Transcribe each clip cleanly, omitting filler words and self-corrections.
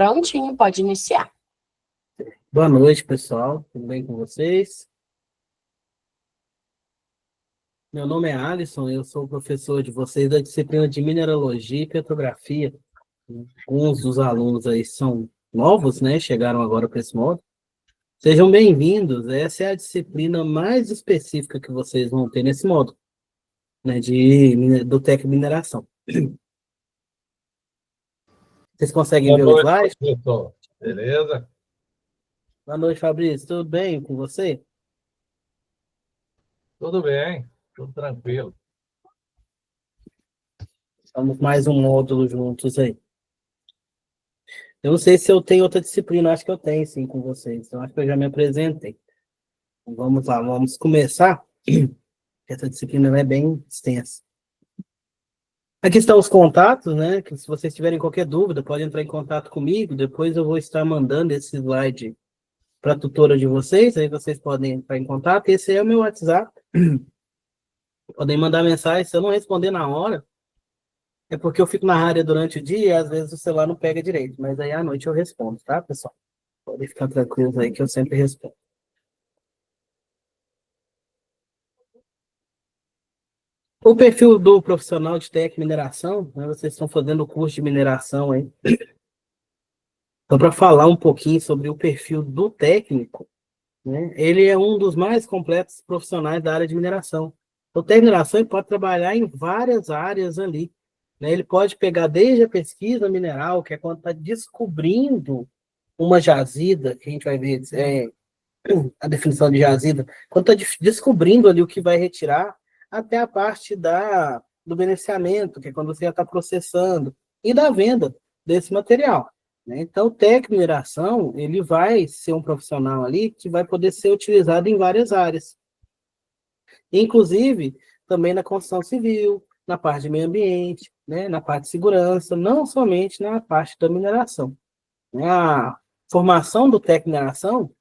Prontinho, pode iniciar. Boa noite, pessoal. Tudo bem com vocês? Meu nome é Alisson, eu sou professor de vocês da disciplina de Mineralogia e Petrografia. Alguns dos alunos aí são novos, né? Chegaram agora para esse módulo. Sejam bem-vindos. Essa é a disciplina mais específica que vocês vão ter nesse módulo, né? Do técnico de mineração. Vocês conseguem ver o Boa slide? noite, professor. Beleza? Boa noite, Fabrício. Tudo bem com você? Tudo bem, tudo tranquilo. Estamos mais um módulo juntos aí. Eu não sei se eu tenho outra disciplina, acho que eu tenho sim com vocês. Então, acho que eu já me apresentei. Então, vamos lá, vamos começar. Essa disciplina é bem extensa. Aqui estão os contatos, né? Que se vocês tiverem qualquer dúvida, podem entrar em contato comigo. Depois eu vou estar mandando esse slide para a tutora de vocês, aí vocês podem entrar em contato. Esse é o meu WhatsApp. Podem mandar mensagem, se eu não responder na hora, é porque eu fico na área durante o dia e às vezes o celular não pega direito, mas aí à noite eu respondo, tá, pessoal? Podem ficar tranquilos aí que eu sempre respondo. O perfil do profissional de técnica e mineração, né, vocês estão fazendo o curso de mineração aí. Então, para falar um pouquinho sobre o perfil do técnico, né, ele é um dos mais completos profissionais da área de mineração. O técnico de mineração ele pode trabalhar em várias áreas ali, né? Ele pode pegar desde a pesquisa mineral, que é quando está descobrindo uma jazida, que a gente vai ver a definição de jazida, quando está descobrindo ali o que vai retirar, até a parte do beneficiamento, que é quando você já está processando, e da venda desse material, né? Então, o técnico de mineração, ele vai ser um profissional ali que vai poder ser utilizado em várias áreas, inclusive também na construção civil, na parte de meio ambiente, né? Na parte de segurança, não somente na parte da mineração, né? A formação do técnico de mineração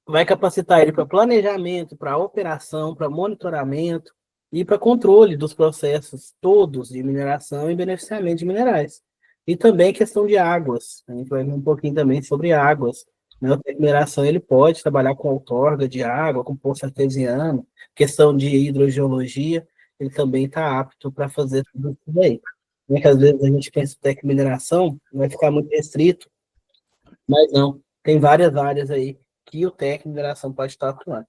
vai capacitar ele para planejamento, para operação, para monitoramento e para controle dos processos todos de mineração e beneficiamento de minerais. E também questão de águas. A gente vai ver um pouquinho também sobre águas. Né? A mineração ele pode trabalhar com outorga de água, com poço artesiano, questão de hidrogeologia, ele também está apto para fazer tudo isso daí. Né? Que às vezes a gente pensa que mineração vai ficar muito restrito, mas não. Tem várias áreas aí que o técnico de mineração pode estar atuando.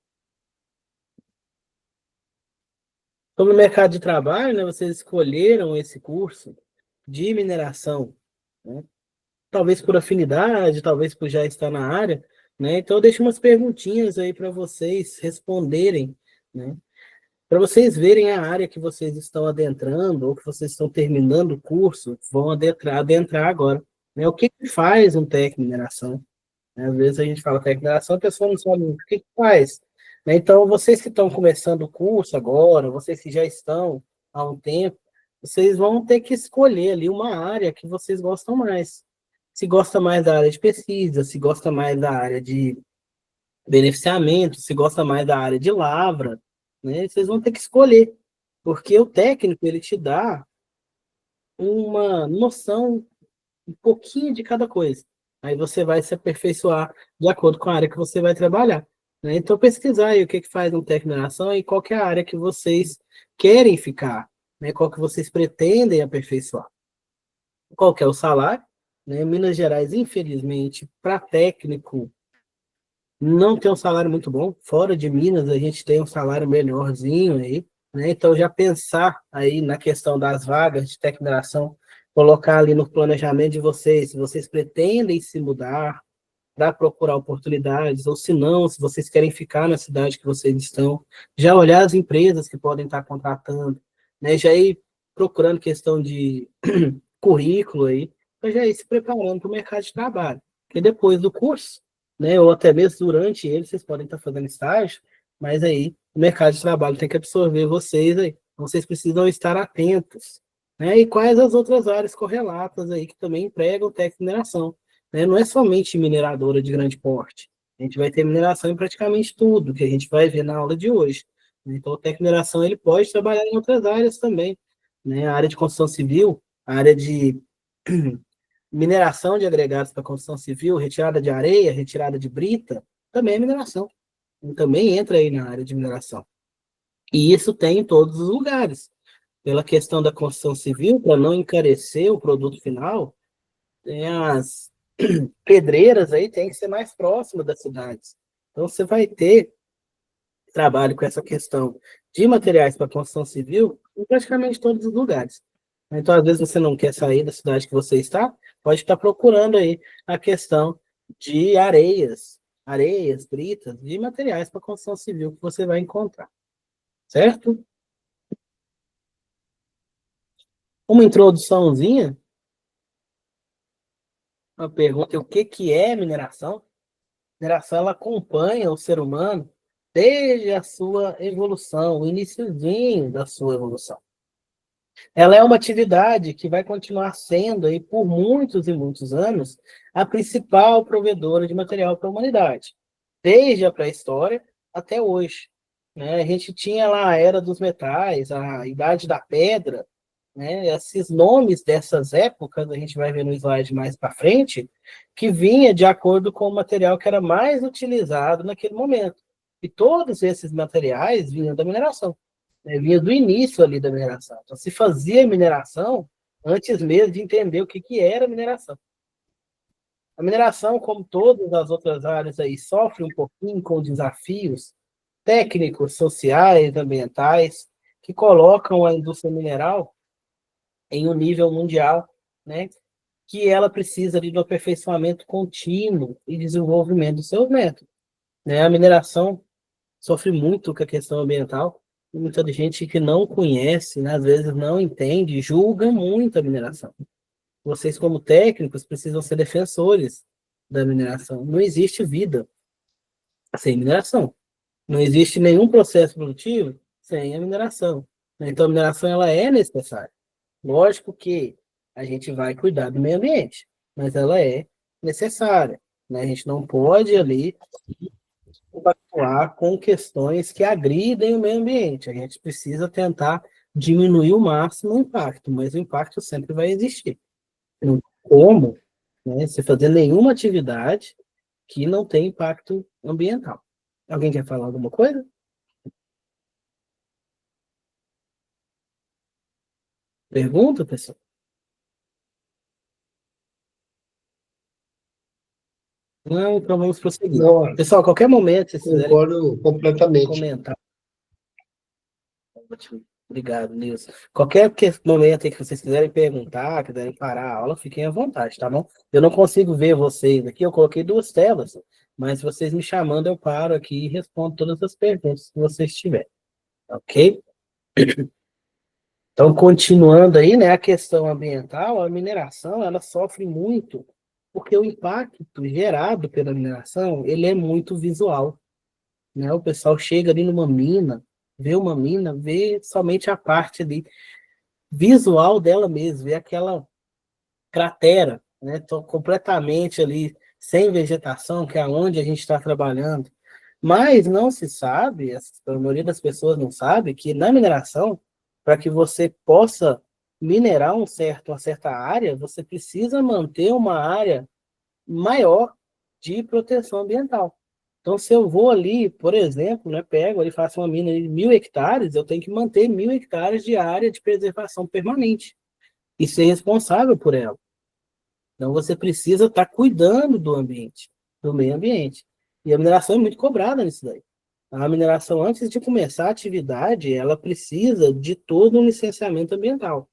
Sobre o mercado de trabalho, né, vocês escolheram esse curso de mineração, né? Talvez por afinidade, talvez por já estar na área, né? Então eu deixo umas perguntinhas aí para vocês responderem, né? Para vocês verem a área que vocês estão adentrando ou que vocês estão terminando o curso, vão adentrar agora, né? O que faz um técnico de mineração? Às vezes a gente fala técnico de mineração, a pessoa não sabe o que faz, né? Então, vocês que estão começando o curso agora, vocês que já estão há um tempo, vocês vão ter que escolher ali uma área que vocês gostam mais. Se gosta mais da área de pesquisa, se gosta mais da área de beneficiamento, se gosta mais da área de lavra, né? Vocês vão ter que escolher, porque o técnico, ele te dá uma noção um pouquinho de cada coisa. Aí você vai se aperfeiçoar de acordo com a área que você vai trabalhar, né? Então, pesquisar aí o que faz um técnico de mineração e qual que é a área que vocês querem ficar, né? Qual que vocês pretendem aperfeiçoar. Qual que é o salário, né? Minas Gerais, infelizmente, para técnico, não tem um salário muito bom. Fora de Minas, a gente tem um salário melhorzinho aí, né? Então, já pensar aí na questão das vagas de técnico de mineração, colocar ali no planejamento de vocês, se vocês pretendem se mudar para procurar oportunidades, ou se não, se vocês querem ficar na cidade que vocês estão, já olhar as empresas que podem estar contratando, né? Já ir procurando questão de currículo aí, para já ir se preparando para o mercado de trabalho. Porque depois do curso, né, ou até mesmo durante ele, vocês podem estar fazendo estágio, mas aí o mercado de trabalho tem que absorver vocês aí. Vocês precisam estar atentos, né? E quais as outras áreas correlatas aí que também empregam técnico de mineração, né? Não é somente mineradora de grande porte. A gente vai ter mineração em praticamente tudo que a gente vai ver na aula de hoje. Então, o técnico de mineração ele pode trabalhar em outras áreas também, né? A área de construção civil, a área de Mineração de agregados para construção civil, retirada de areia, retirada de brita, também é mineração. Também entra aí na área de mineração. E isso tem em todos os lugares. Pela questão da construção civil, para não encarecer o produto final, tem as pedreiras aí tem que ser mais próximas das cidades. Então, você vai ter trabalho com essa questão de materiais para construção civil em praticamente todos os lugares. Então, às vezes, você não quer sair da cidade que você está, pode estar procurando aí a questão de areias, britas, de materiais para construção civil que você vai encontrar, certo? Uma introduçãozinha, uma pergunta, o que que é mineração? Mineração, ela acompanha o ser humano desde a sua evolução, o iniciozinho da sua evolução. Ela é uma atividade que vai continuar sendo aí por muitos e muitos anos a principal provedora de material para a humanidade, desde a pré-história até hoje. Né? A gente tinha lá a Era dos Metais, a Idade da Pedra, né? Esses nomes dessas épocas, a gente vai ver no slide mais para frente, que vinha de acordo com o material que era mais utilizado naquele momento. E todos esses materiais vinham da mineração, né? Vinha do início ali da mineração. Então, se fazia mineração antes mesmo de entender o que, que era mineração. A mineração, como todas as outras áreas aí, sofre um pouquinho com desafios técnicos, sociais, ambientais, que colocam a indústria mineral em um nível mundial, né? Que ela precisa de um aperfeiçoamento contínuo e desenvolvimento dos seus métodos. Né? A mineração sofre muito com a questão ambiental, e muita gente que não conhece, né, às vezes não entende, julga muito a mineração. Vocês, como técnicos, precisam ser defensores da mineração. Não existe vida sem mineração. Não existe nenhum processo produtivo sem a mineração. Então, a mineração ela é necessária. Lógico que a gente vai cuidar do meio ambiente, mas ela é necessária. Né? A gente não pode ali compactuar com questões que agridem o meio ambiente. A gente precisa tentar diminuir o máximo o impacto, mas o impacto sempre vai existir. Não tem como, né, se fazer nenhuma atividade que não tem impacto ambiental. Alguém quer falar alguma coisa? Pergunta, pessoal? Não, então vamos prosseguir. Não, Pessoal, a qualquer momento, se vocês quiserem concordo completamente. comentar. Ótimo. Obrigado, Nilson. Qualquer momento em que vocês quiserem perguntar, quiserem parar a aula, fiquem à vontade, tá bom? Eu não consigo ver vocês aqui, eu coloquei duas telas, mas vocês me chamando, eu paro aqui e respondo todas as perguntas que vocês tiverem, ok? Então, continuando aí, né, a questão ambiental, a mineração, ela sofre muito, porque o impacto gerado pela mineração, ele é muito visual, né? O pessoal chega ali numa mina, vê uma mina, vê somente a parte ali visual dela mesmo, vê aquela cratera, né? Tô completamente ali sem vegetação, que é onde a gente está trabalhando. Mas não se sabe, a maioria das pessoas não sabe, que na mineração, para que você possa minerar uma certa área, você precisa manter uma área maior de proteção ambiental. Então, se eu vou ali, por exemplo, né, pego ali, faço uma mina de 1.000 hectares, eu tenho que manter 1.000 hectares de área de preservação permanente e ser responsável por ela. Então, você precisa estar cuidando do ambiente, do meio ambiente. E a mineração é muito cobrada nisso daí. A mineração, antes de começar a atividade, ela precisa de todo um licenciamento ambiental.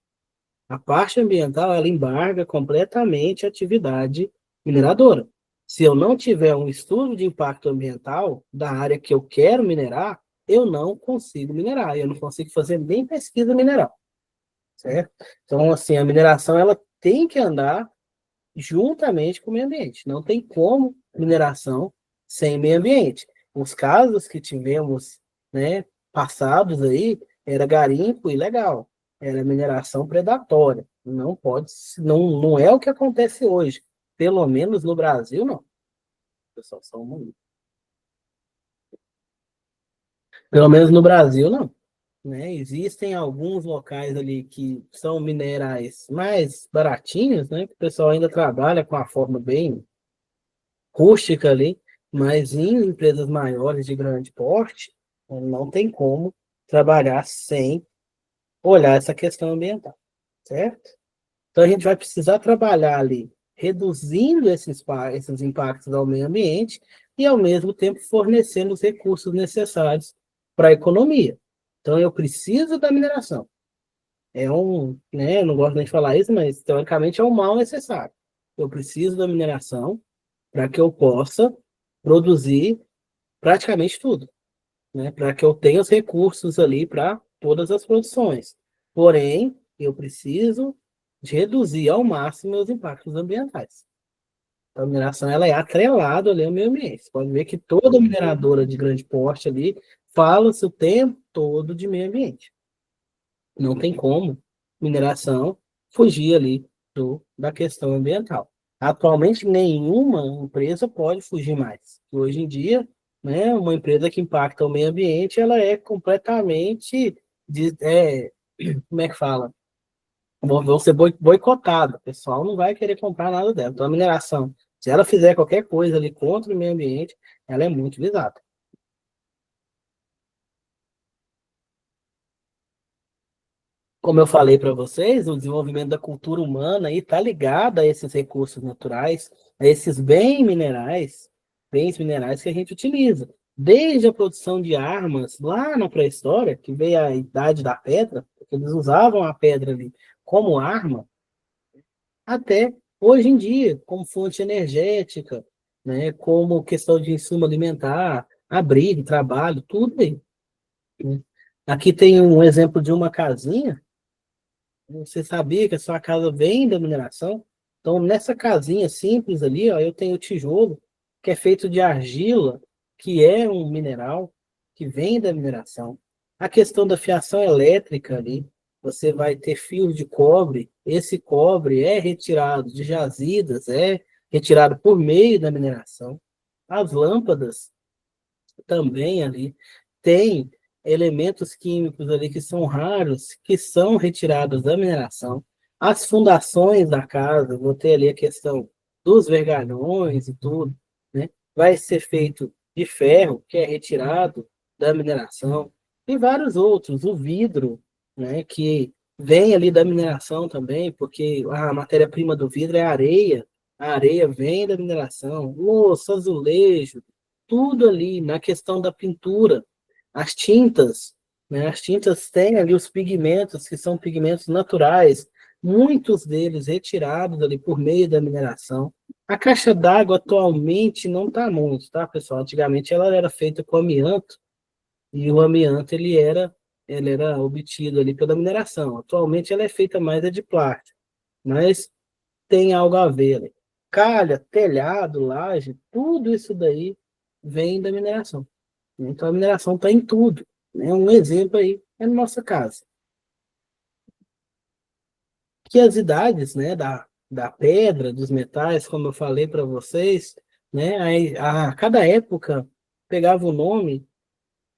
A parte ambiental, ela embarga completamente a atividade mineradora. Se eu não tiver um estudo de impacto ambiental da área que eu quero minerar, eu não consigo minerar, eu não consigo fazer nem pesquisa mineral, certo? Então, assim, a mineração, ela tem que andar juntamente com o meio ambiente. Não tem como mineração sem meio ambiente. Os casos que tivemos, né, passados aí, era garimpo ilegal, era mineração predatória. Não pode, não é o que acontece hoje. Pelo menos no Brasil, não. Pessoal, só um momento. Pelo menos no Brasil, não. né? Existem alguns locais ali que são minerais mais baratinhos, né? Que o pessoal ainda trabalha com a forma bem rústica ali, mas em empresas maiores de grande porte, não tem como trabalhar sem olhar essa questão ambiental, certo? Então a gente vai precisar trabalhar ali reduzindo esses impactos ao meio ambiente e ao mesmo tempo fornecendo os recursos necessários para a economia. Então eu preciso da mineração. Né, eu não gosto nem de falar isso, mas teoricamente é um mal necessário. Eu preciso da mineração para que eu possa produzir praticamente tudo, né? Para que eu tenha os recursos ali para todas as produções. Porém, eu preciso de reduzir ao máximo os impactos ambientais. A mineração ela é atrelada ali ao meio ambiente. Você pode ver que toda mineradora de grande porte ali fala-se o tempo todo de meio ambiente. Não tem como mineração fugir ali da questão ambiental. Atualmente, nenhuma empresa pode fugir mais. Hoje em dia, né, uma empresa que impacta o meio ambiente, ela é completamente, como é que fala? Vão ser boicotada. O pessoal não vai querer comprar nada dela. Então, a mineração, se ela fizer qualquer coisa ali contra o meio ambiente, ela é muito visada. Como eu falei para vocês, o desenvolvimento da cultura humana está ligado a esses recursos naturais, a esses bens minerais que a gente utiliza. Desde a produção de armas lá na pré-história, que veio a idade da pedra, porque eles usavam a pedra ali como arma, até hoje em dia, como fonte energética, né, como questão de insumo alimentar, abrigo, trabalho, tudo aí, né? Aqui tem um exemplo de uma casinha. Você sabia que a sua casa vem da mineração? Então, nessa casinha simples ali, ó, eu tenho tijolo, que é feito de argila, que é um mineral que vem da mineração. A questão da fiação elétrica ali, você vai ter fios de cobre. Esse cobre é retirado de jazidas, é retirado por meio da mineração. As lâmpadas também ali tem elementos químicos ali que são raros, que são retirados da mineração. As fundações da casa, vou ter ali a questão dos vergalhões e tudo, né? Vai ser feito de ferro, que é retirado da mineração, e vários outros, o vidro, né, que vem ali da mineração também, porque a matéria-prima do vidro é a areia vem da mineração, louça, azulejo, tudo ali na questão da pintura, as tintas, né? As tintas têm ali os pigmentos, que são pigmentos naturais, muitos deles retirados ali por meio da mineração. A caixa d'água atualmente não está muito, tá, pessoal? Antigamente ela era feita com amianto, e o amianto ele era obtido ali pela mineração. Atualmente ela é feita mais de plástico, mas tem algo a ver ali. Calha, telhado, laje, tudo isso daí vem da mineração. Então a mineração está em tudo. Né? Um exemplo aí é na nossa casa. Que as idades, né, da pedra, dos metais, como eu falei para vocês, né, a cada época pegava o nome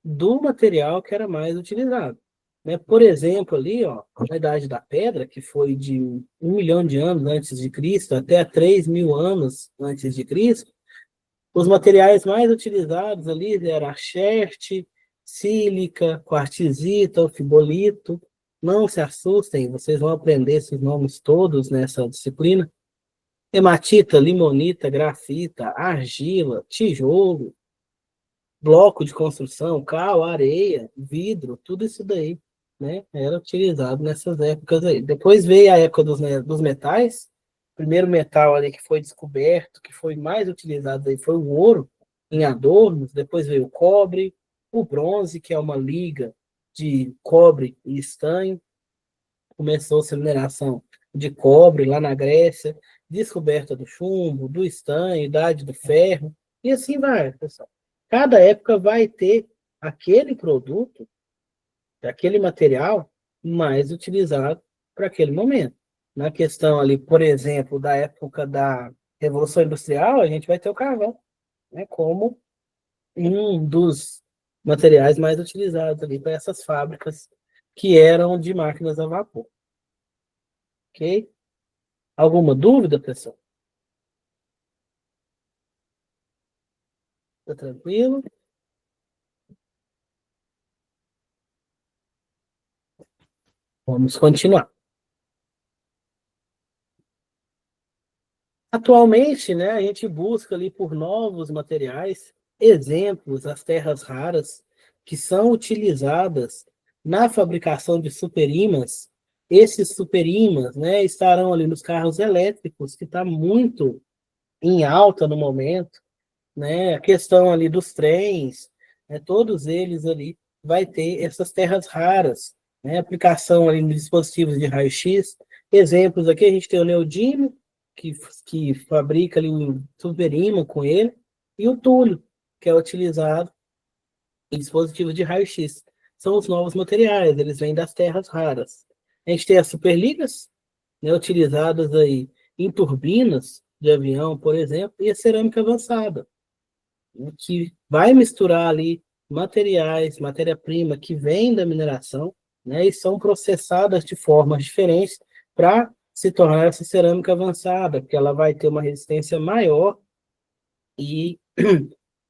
do material que era mais utilizado. Né? Por exemplo, ali, ó, a idade da pedra, que foi de 1 milhão de anos antes de Cristo até 3.000 anos antes de Cristo, os materiais mais utilizados ali eram xerte, sílica, quartzita, fibolito. Não se assustem, vocês vão aprender esses nomes todos nessa disciplina. Hematita, limonita, grafita, argila, tijolo, bloco de construção, cal, areia, vidro, tudo isso daí, né, era utilizado nessas épocas aí. Depois veio a época dos metais. O primeiro metal ali que foi descoberto, que foi mais utilizado aí, foi o ouro em adornos. Depois veio o cobre, o bronze, que é uma liga de cobre e estanho. Começou-se a mineração de cobre lá na Grécia, descoberta do chumbo, do estanho, idade do ferro, e assim vai, pessoal. Cada época vai ter aquele produto, aquele material mais utilizado para aquele momento. Na questão ali, por exemplo, da época da Revolução Industrial, a gente vai ter o carvão, né, como um dos materiais mais utilizados ali para essas fábricas que eram de máquinas a vapor. Ok? Alguma dúvida, pessoal? Tá tranquilo? Vamos continuar. Atualmente, né, a gente busca ali por novos materiais, exemplos, as terras raras, que são utilizadas na fabricação de superímãs. Esses superímãs, né, estarão ali nos carros elétricos, que está muito em alta no momento, né? A questão ali dos trens, né? Todos eles ali vai ter essas terras raras, né? Aplicação ali nos dispositivos de raio-x. Exemplos aqui, a gente tem o neodímio, que fabrica ali um superímã com ele, e o túlio, que é utilizado em dispositivos de raio-x. São os novos materiais, eles vêm das terras raras. A gente tem as superligas, né, utilizadas aí em turbinas de avião, por exemplo, e a cerâmica avançada, que vai misturar ali materiais, matéria-prima que vem da mineração, né, e são processadas de formas diferentes para se tornar essa cerâmica avançada, porque ela vai ter uma resistência maior e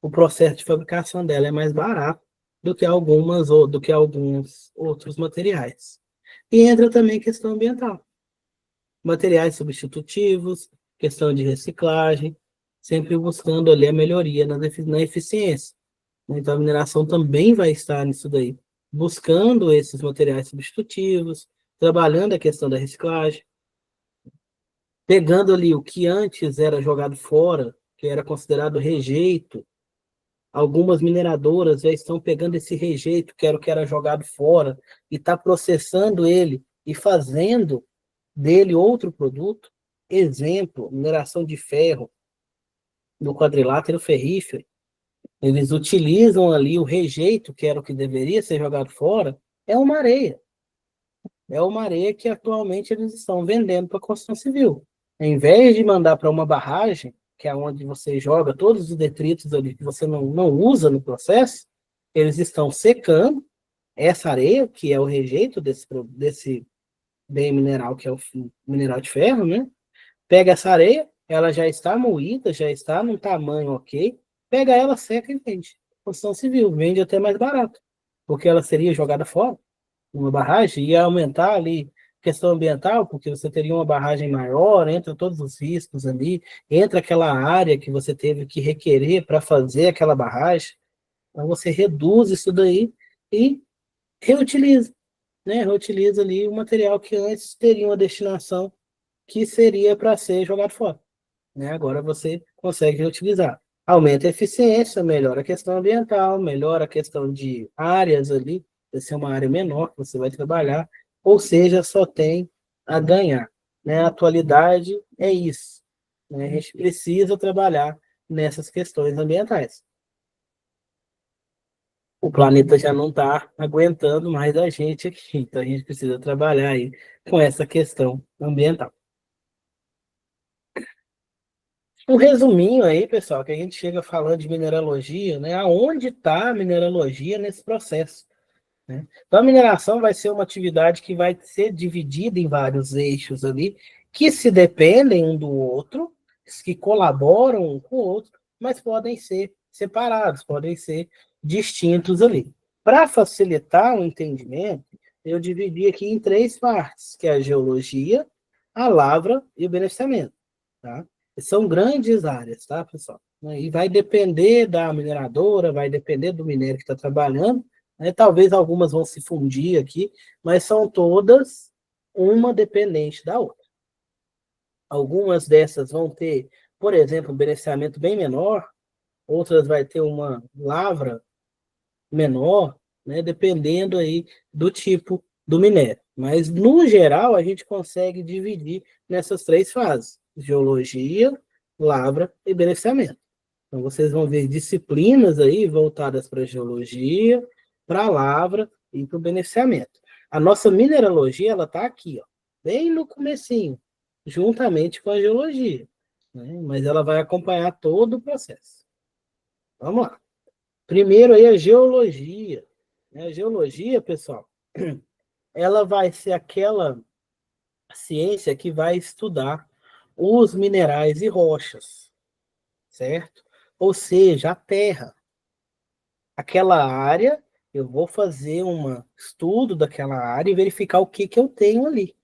o processo de fabricação dela é mais barato do que algumas ou do que alguns outros materiais. E entra também a questão ambiental, materiais substitutivos, questão de reciclagem, sempre buscando ali a melhoria na eficiência. Então, a mineração também vai estar nisso daí, buscando esses materiais substitutivos, trabalhando a questão da reciclagem, pegando ali o que antes era jogado fora, que era considerado rejeito. Algumas mineradoras já estão pegando esse rejeito, que era o que era jogado fora, e está processando ele e fazendo dele outro produto. Exemplo, mineração de ferro no quadrilátero ferrífero. Eles utilizam ali o rejeito, que era o que deveria ser jogado fora, é uma areia. É uma areia que atualmente eles estão vendendo para a construção civil. Em vez de mandar para uma barragem, que é onde você joga todos os detritos ali que você não usa no processo, eles estão secando essa areia, que é o rejeito desse bem mineral, que é o mineral de ferro, né? Pega essa areia, ela já está moída, já está num tamanho ok, pega ela, seca e vende. Construção civil, vende até mais barato, porque ela seria jogada fora, uma barragem, ia aumentar ali questão ambiental, porque você teria uma barragem maior, entra todos os riscos ali, entra aquela área que você teve que requerer para fazer aquela barragem, então você reduz isso daí e reutiliza, né? Reutiliza ali o material que antes teria uma destinação que seria para ser jogado fora, né? Agora você consegue reutilizar. Aumenta a eficiência, melhora a questão ambiental, melhora a questão de áreas ali, vai ser uma área menor que você vai trabalhar, ou seja, só tem a ganhar, né? A atualidade é isso, né? A gente precisa trabalhar nessas questões ambientais. O planeta já não está aguentando mais a gente aqui, então a gente precisa trabalhar aí com essa questão ambiental. Um resuminho aí, pessoal, que a gente chega falando de mineralogia, né? Aonde está a mineralogia nesse processo, né? Então, a mineração vai ser uma atividade que vai ser dividida em vários eixos ali, que se dependem um do outro, que colaboram um com o outro, mas podem ser separados, podem ser distintos ali. Para facilitar o entendimento, eu dividi aqui em três partes, que é a geologia, a lavra e o beneficiamento, tá? São grandes áreas, tá, pessoal? E vai depender da mineradora, vai depender do minério que está trabalhando, né? Talvez algumas vão se fundir aqui, mas são todas uma dependente da outra. Algumas dessas vão ter, por exemplo, um beneficiamento bem menor, outras vai ter uma lavra menor, né, dependendo aí do tipo do minério. Mas, no geral, a gente consegue dividir nessas três fases: geologia, lavra e beneficiamento. Então, vocês vão ver disciplinas aí voltadas para a geologia, para a lavra e para o beneficiamento. A nossa mineralogia, ela está aqui, ó, bem no comecinho, juntamente com a geologia, né? Mas ela vai acompanhar todo o processo. Vamos lá. Primeiro aí a geologia. A geologia, pessoal, ela vai ser aquela ciência que vai estudar os minerais e rochas, certo? Ou seja, a terra. Aquela área, eu vou fazer um estudo daquela área e verificar o que eu tenho ali.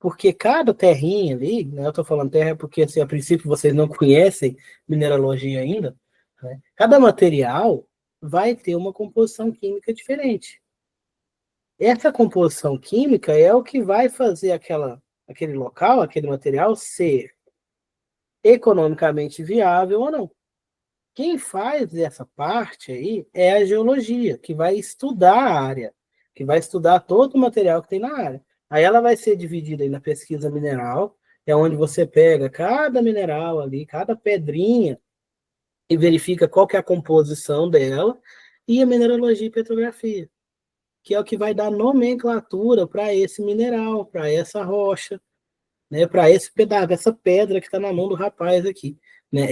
Porque cada terrinha ali, né, eu estou falando terra porque assim, a princípio vocês não conhecem mineralogia ainda, né? Cada material vai ter uma composição química diferente. Essa composição química é o que vai fazer aquele local, aquele material ser economicamente viável ou não. Quem faz essa parte aí é a geologia, que vai estudar a área, que vai estudar todo o material que tem na área. Aí ela vai ser dividida aí na pesquisa mineral, é onde você pega cada mineral ali, cada pedrinha, e verifica qual que é a composição dela, e a mineralogia e petrografia, que é o que vai dar nomenclatura para esse mineral, para essa rocha, né, para esse pedaço, essa pedra que está na mão do rapaz aqui. Né?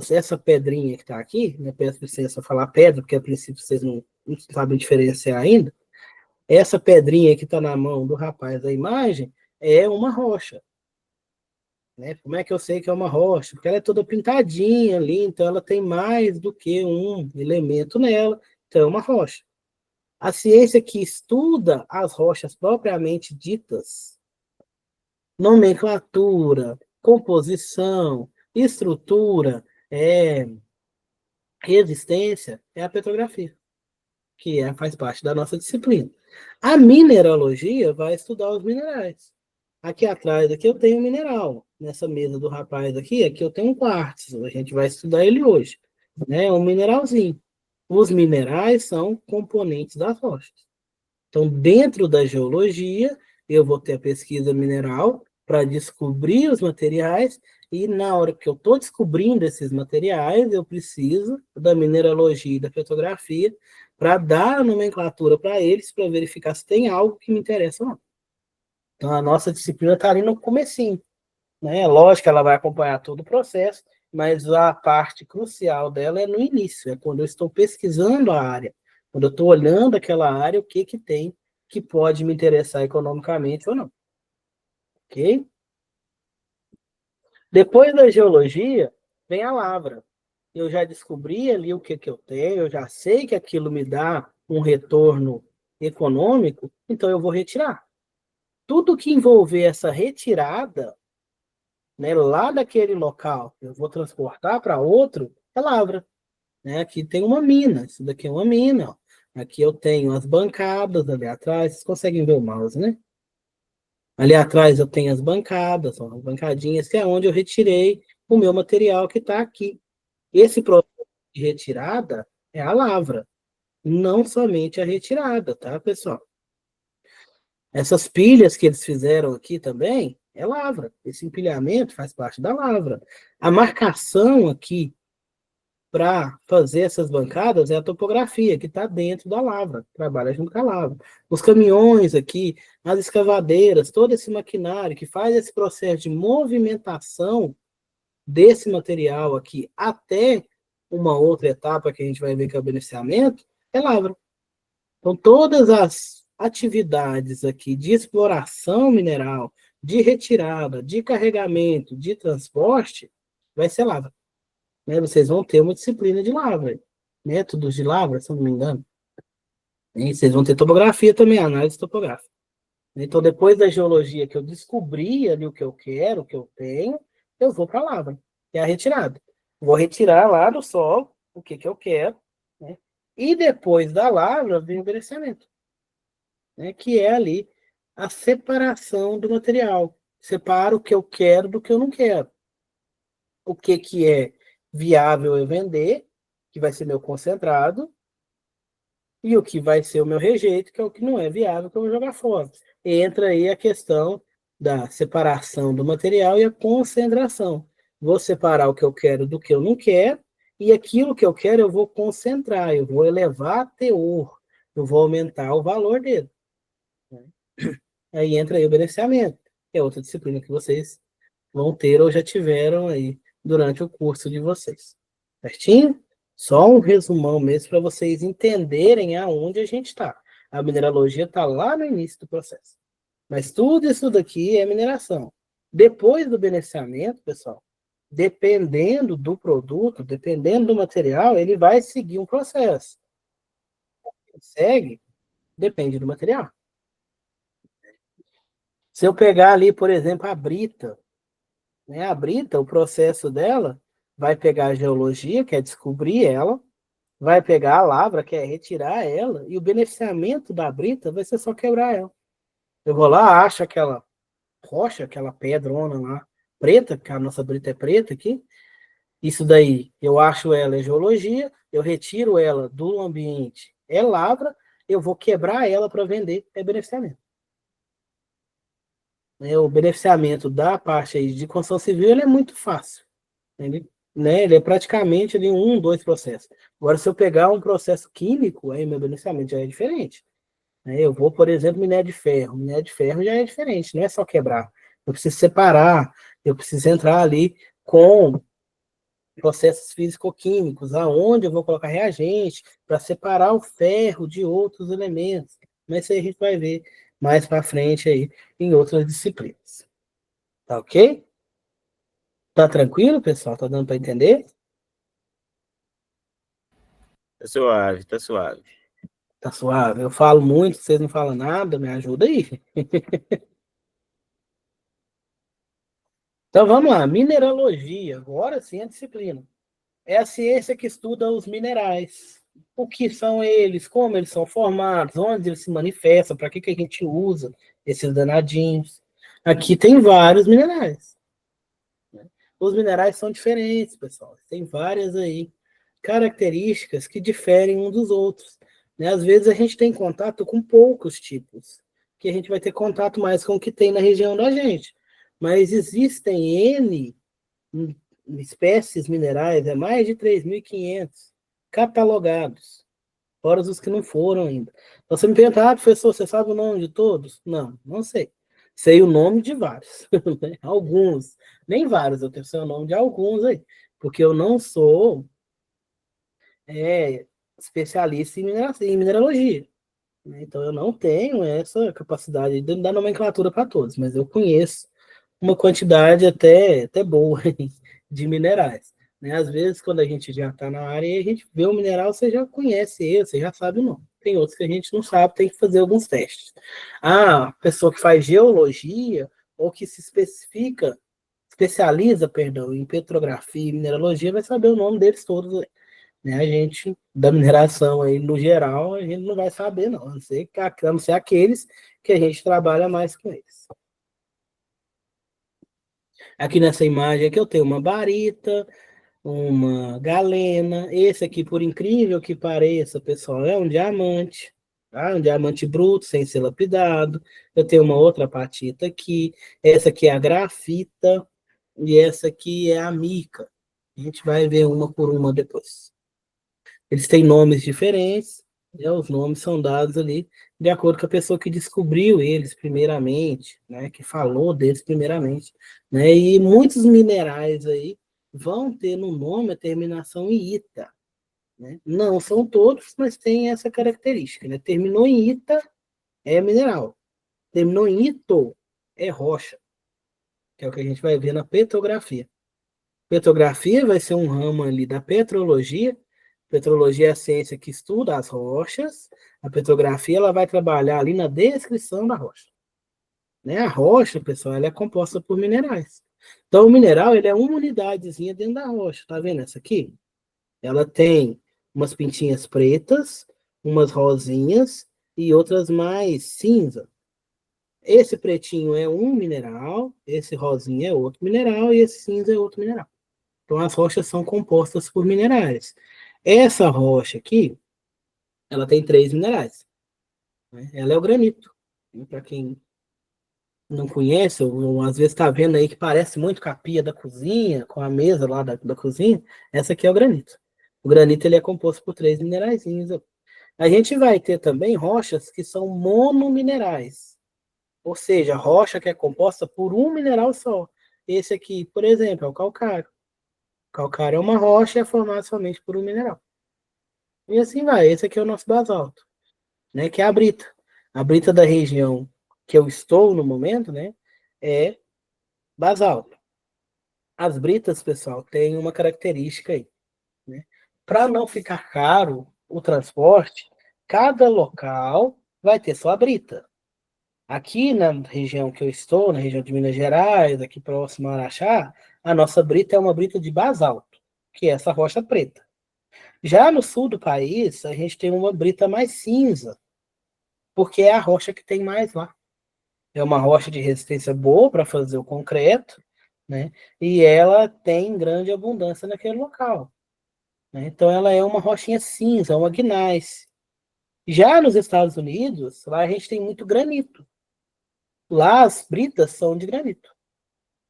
Essa pedrinha que está aqui, né, peço licença falar pedra, porque a princípio vocês não sabem diferenciar ainda, essa pedrinha que está na mão do rapaz da imagem é uma rocha. Né? Como é que eu sei que é uma rocha? Porque ela é toda pintadinha ali, então ela tem mais do que um elemento nela, então é uma rocha. A ciência que estuda as rochas propriamente ditas, nomenclatura, composição, estrutura, resistência, é a petrografia, que faz parte da nossa disciplina. A mineralogia vai estudar os minerais. Aqui atrás, aqui eu tenho um mineral. Nessa mesa do rapaz aqui eu tenho um quartzo. A gente vai estudar ele hoje. Né? Um mineralzinho. Os minerais são componentes das rochas. Então, dentro da geologia, eu vou ter a pesquisa mineral para descobrir os materiais, e na hora que eu estou descobrindo esses materiais, eu preciso da mineralogia e da petrografia para dar a nomenclatura para eles, para verificar se tem algo que me interessa ou não. Então, a nossa disciplina está ali no comecinho. Né? Lógico que ela vai acompanhar todo o processo, mas a parte crucial dela é no início, é quando eu estou pesquisando a área, quando eu estou olhando aquela área, o que tem que pode me interessar economicamente ou não. Ok? Depois da geologia, vem a lavra. Eu já descobri ali o que eu tenho, eu já sei que aquilo me dá um retorno econômico, então eu vou retirar. Tudo que envolver essa retirada, né, lá daquele local, eu vou transportar para outro, é lavra. Né? Aqui tem uma mina, isso daqui é uma mina. Ó. Aqui eu tenho as bancadas ali atrás, vocês conseguem ver o mouse, né? Ali atrás eu tenho as bancadas, ó, as bancadinhas, que é onde eu retirei o meu material que está aqui. Esse processo de retirada é a lavra, não somente a retirada, tá, pessoal? Essas pilhas que eles fizeram aqui também é lavra. Esse empilhamento faz parte da lavra. A marcação aqui para fazer essas bancadas é a topografia, que está dentro da lavra, trabalha junto com a lavra. Os caminhões aqui, as escavadeiras, todo esse maquinário que faz esse processo de movimentação desse material aqui até uma outra etapa que a gente vai ver que é o beneficiamento, é lavra. Então, todas as atividades aqui de exploração mineral, de retirada, de carregamento, de transporte, vai ser lavra. Né? Vocês vão ter uma disciplina de lavra, métodos de lavra, se eu não me engano. E vocês vão ter topografia também, análise topográfica. Então, depois da geologia que eu descobri ali o que eu quero, o que eu tenho, eu vou para a lavra, que é a retirada. Vou retirar lá do solo o que eu quero, né? E depois da lavra vem o beneficiamento, né? Que é ali a separação do material. Separa o que eu quero do que eu não quero. O que é viável eu vender, que vai ser meu concentrado, e o que vai ser o meu rejeito, que é o que não é viável, que eu vou jogar fora. Entra aí a questão da separação do material e a concentração. Vou separar o que eu quero do que eu não quero, e aquilo que eu quero eu vou concentrar, eu vou elevar teor, eu vou aumentar o valor dele. Aí entra aí o beneficiamento, que é outra disciplina que vocês vão ter ou já tiveram aí durante o curso de vocês. Certinho? Só um resumão mesmo para vocês entenderem aonde a gente está. A mineralogia está lá no início do processo. Mas tudo isso daqui é mineração. Depois do beneficiamento, pessoal, dependendo do produto, dependendo do material, ele vai seguir um processo. Segue, depende do material. Se eu pegar ali, por exemplo, a brita, né? A brita, o processo dela vai pegar a geologia, que é descobrir ela, vai pegar a lavra, que é retirar ela, e o beneficiamento da brita vai ser só quebrar ela. Eu vou lá, acho aquela rocha, aquela pedrona lá, preta, que a nossa brita é preta aqui. Isso daí, eu acho ela é geologia, eu retiro ela do ambiente, é lavra, eu vou quebrar ela para vender, é beneficiamento. O beneficiamento da parte aí de construção civil ele é muito fácil. Ele é praticamente ali um, dois processos. Agora, se eu pegar um processo químico, aí meu beneficiamento já é diferente. Eu vou, por exemplo, minério de ferro. Minério de ferro já é diferente, não é só quebrar. Eu preciso separar, eu preciso entrar ali com processos físico-químicos, aonde eu vou colocar reagente para separar o ferro de outros elementos. Mas isso aí a gente vai ver mais para frente aí em outras disciplinas. Tá ok? Tá tranquilo, pessoal? Tá dando para entender? Tá suave, tá suave. Tá suave. Eu falo muito, vocês não falam nada, me ajuda aí. Então vamos lá, mineralogia. Agora sim a disciplina. É a ciência que estuda os minerais. O que são eles, como eles são formados, onde eles se manifestam, para que a gente usa esses danadinhos. Aqui tem vários minerais. Os minerais são diferentes, pessoal. Tem várias aí características que diferem uns dos outros. Né? Às vezes a gente tem contato com poucos tipos, que a gente vai ter contato mais com o que tem na região da gente. Mas existem N espécies minerais, é mais de 3.500 catalogados, fora os que não foram ainda. Então, você me pergunta, professor, você sabe o nome de todos? Não, não sei. Sei o nome de vários, né? Alguns, nem vários, eu tenho o nome de alguns aí, porque eu não sou especialista em mineralogia. Né? Então, eu não tenho essa capacidade de dar nomenclatura para todos, mas eu conheço uma quantidade até boa de minerais. Né? Às vezes, quando a gente já está na área e a gente vê o mineral, você já conhece ele, você já sabe o nome. Tem outros que a gente não sabe, tem que fazer alguns testes. A pessoa que faz geologia ou que se especializa, perdão, em petrografia e mineralogia vai saber o nome deles todos. Né? A gente, da mineração aí, no geral, a gente não vai saber, não. A não ser aqueles que a gente trabalha mais com eles. Aqui nessa imagem aqui eu tenho uma barita, uma galena. Esse aqui, por incrível que pareça, pessoal, é um diamante. Tá? Um diamante bruto, sem ser lapidado. Eu tenho uma outra patita aqui. Essa aqui é a grafita. E essa aqui é a mica. A gente vai ver uma por uma depois. Eles têm nomes diferentes, né? Os nomes são dados ali de acordo com a pessoa que descobriu eles primeiramente, né? Que falou deles primeiramente, né? E muitos minerais aí vão ter no nome a terminação em ita, né? Não são todos, mas tem essa característica, né? Terminou em ita é mineral, terminou em ito é rocha, que é o que a gente vai ver na petrografia. Petrografia vai ser um ramo ali da petrologia. Petrologia é a ciência que estuda as rochas. A petrografia ela vai trabalhar ali na descrição da rocha. Né? A rocha, pessoal, ela é composta por minerais. Então, o mineral ele é uma unidadezinha dentro da rocha. Tá vendo essa aqui? Ela tem umas pintinhas pretas, umas rosinhas e outras mais cinza. Esse pretinho é um mineral, esse rosinha é outro mineral e esse cinza é outro mineral. Então, as rochas são compostas por minerais. Essa rocha aqui, ela tem três minerais. Né? Ela é o granito. Para quem não conhece, ou às vezes está vendo aí que parece muito com a pia da cozinha, com a mesa lá da cozinha, essa aqui é o granito. O granito ele é composto por três mineraizinhos. A gente vai ter também rochas que são monominerais. Ou seja, rocha que é composta por um mineral só. Esse aqui, por exemplo, é o calcário. Calcário é uma rocha e é formado somente por um mineral. E assim vai. Esse aqui é o nosso basalto, né? Que é a brita. A brita da região que eu estou no momento, né, é basalto. As britas, pessoal, têm uma característica aí, né? Para não ficar caro o transporte, cada local vai ter sua brita. Aqui na região que eu estou, na região de Minas Gerais, aqui próximo a Araxá, a nossa brita é uma brita de basalto, que é essa rocha preta. Já no sul do país, a gente tem uma brita mais cinza, porque é a rocha que tem mais lá. É uma rocha de resistência boa para fazer o concreto, né? E ela tem grande abundância naquele local, né? Então ela é uma rochinha cinza, uma gneiss. Já nos Estados Unidos, lá a gente tem muito granito. Lá as britas são de granito,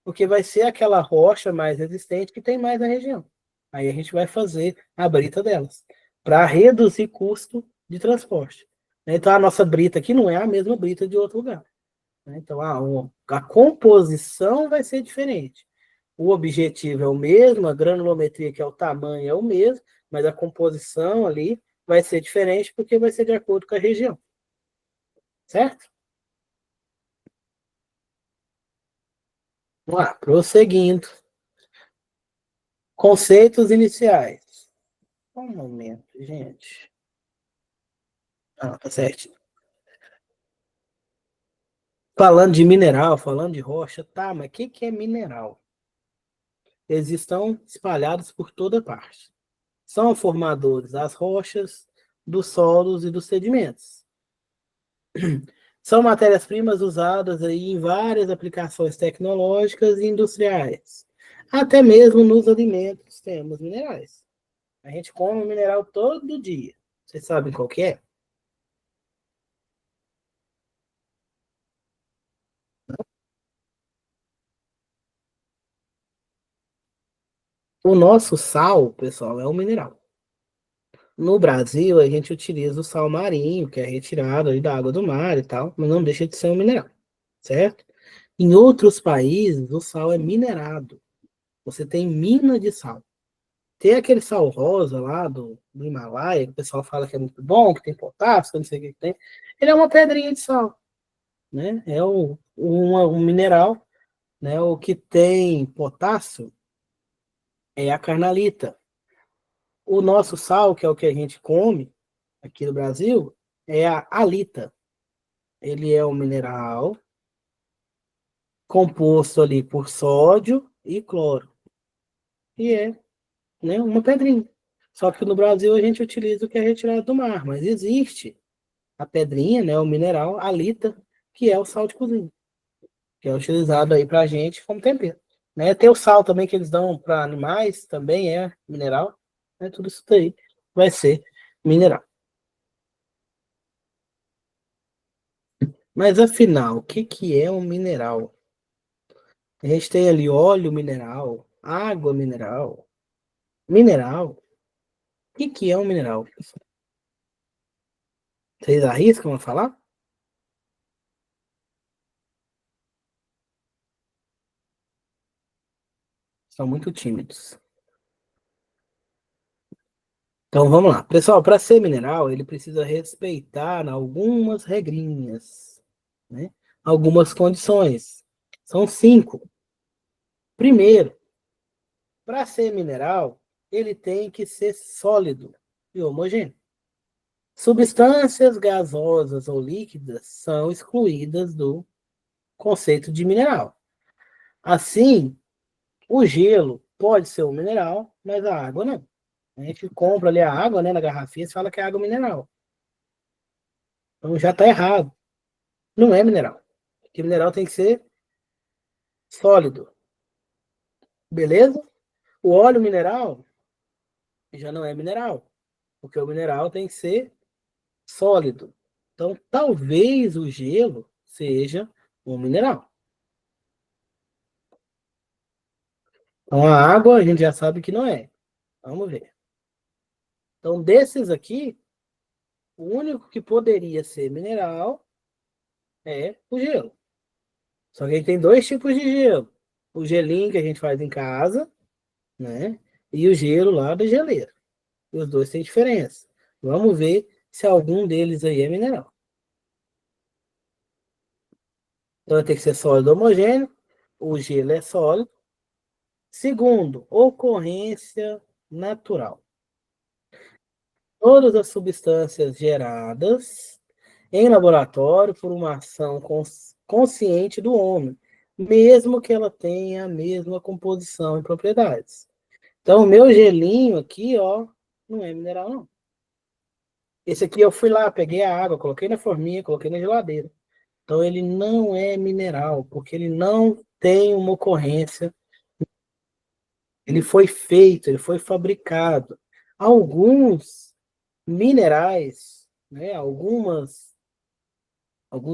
porque vai ser aquela rocha mais resistente que tem mais na região. Aí a gente vai fazer a brita delas, para reduzir custo de transporte. Então a nossa brita aqui não é a mesma brita de outro lugar. Então a composição vai ser diferente. O objetivo é o mesmo, a granulometria, que é o tamanho, é o mesmo, mas a composição ali vai ser diferente porque vai ser de acordo com a região. Certo? Vamos lá, prosseguindo. Conceitos iniciais. Um momento, gente. Tá certo. Falando de mineral, falando de rocha, tá, mas o que é mineral? Eles estão espalhados por toda parte. São formadores das rochas, dos solos e dos sedimentos. São matérias-primas usadas aí em várias aplicações tecnológicas e industriais. Até mesmo nos alimentos temos minerais. A gente come mineral todo dia. Vocês sabem qual que é? O nosso sal, pessoal, é um mineral. No Brasil, a gente utiliza o sal marinho, que é retirado aí da água do mar e tal, mas não deixa de ser um mineral, certo? Em outros países, o sal é minerado. Você tem mina de sal. Tem aquele sal rosa lá do Himalaia, que o pessoal fala que é muito bom, que tem potássio, que não sei o que tem. Ele é uma pedrinha de sal, né? É um mineral, né? O que tem potássio é a carnalita. O nosso sal, que é o que a gente come aqui no Brasil, é a halita. Ele é um mineral composto ali por sódio e cloro. E é, né, uma pedrinha. Só que no Brasil a gente utiliza o que é retirado do mar, mas existe a pedrinha, né, o mineral halita, que é o sal de cozinha, que é utilizado aí pra gente como tempero. Né? Tem o sal também que eles dão para animais, também é mineral. Né? Tudo isso daí vai ser mineral. Mas afinal, o que é um mineral? A gente tem ali óleo mineral, água mineral, mineral. O que é um mineral? Vocês arriscam a falar? São muito tímidos. Então vamos lá. Pessoal, para ser mineral, ele precisa respeitar algumas regrinhas, né? Algumas condições. São 5. Primeiro, para ser mineral, ele tem que ser sólido e homogêneo. Substâncias gasosas ou líquidas são excluídas do conceito de mineral. Assim, o gelo pode ser um mineral, mas a água não. A gente compra ali a água, né, na garrafinha e fala que é água mineral. Então já está errado. Não é mineral. Porque mineral tem que ser sólido. Beleza? O óleo mineral já não é mineral. Porque o mineral tem que ser sólido. Então, talvez o gelo seja um mineral. Então, a água a gente já sabe que não é. Vamos ver. Então, desses aqui, o único que poderia ser mineral é o gelo. Só que a gente tem dois tipos de gelo. O gelinho que a gente faz em casa, né? E o gelo lá da geleira. E os dois têm diferença. Vamos ver se algum deles aí é mineral. Então, vai ter que ser sólido homogêneo. O gelo é sólido. Segundo, ocorrência natural. Todas as substâncias geradas em laboratório por uma ação consciente do homem, mesmo que ela tenha a mesma composição e propriedades. Então, o meu gelinho aqui, ó, não é mineral, não. Esse aqui eu fui lá, peguei a água, coloquei na forminha, coloquei na geladeira. Então, ele não é mineral, porque ele não tem uma ocorrência. Ele foi feito, ele foi fabricado. Alguns minerais, né, alguns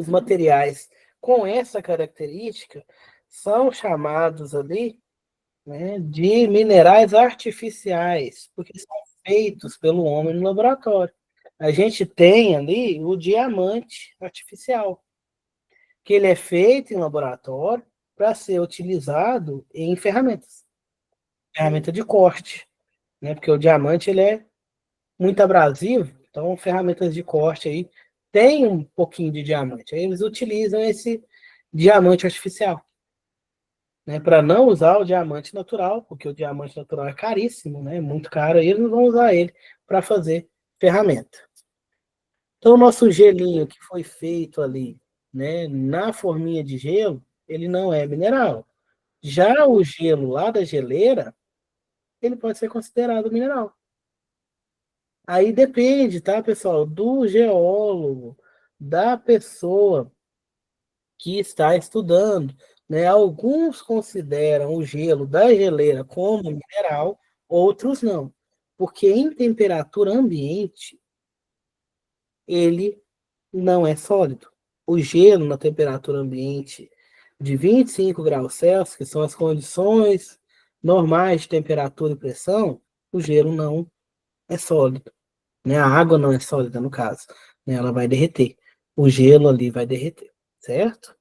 materiais com essa característica são chamados ali, né, de minerais artificiais, porque são feitos pelo homem no laboratório. A gente tem ali o diamante artificial, que ele é feito em laboratório para ser utilizado em ferramentas, ferramenta de corte, né? Porque o diamante ele é muito abrasivo, então ferramentas de corte aí tem um pouquinho de diamante. Aí eles utilizam esse diamante artificial, né? Para não usar o diamante natural, porque o diamante natural é caríssimo, né? Muito caro, e eles não vão usar ele para fazer ferramenta. Então, o nosso gelinho que foi feito ali, né, na forminha de gelo, ele não é mineral. Já o gelo lá da geleira, ele pode ser considerado mineral. Aí depende, tá, pessoal, do geólogo, da pessoa que está estudando, né? Alguns consideram o gelo da geleira como mineral, outros não. Porque em temperatura ambiente, ele não é sólido. O gelo na temperatura ambiente de 25 graus Celsius, que são as condições normais de temperatura e pressão, o gelo não é sólido, né? A água não é sólida, no caso, né? Ela vai derreter. O gelo ali vai derreter, certo?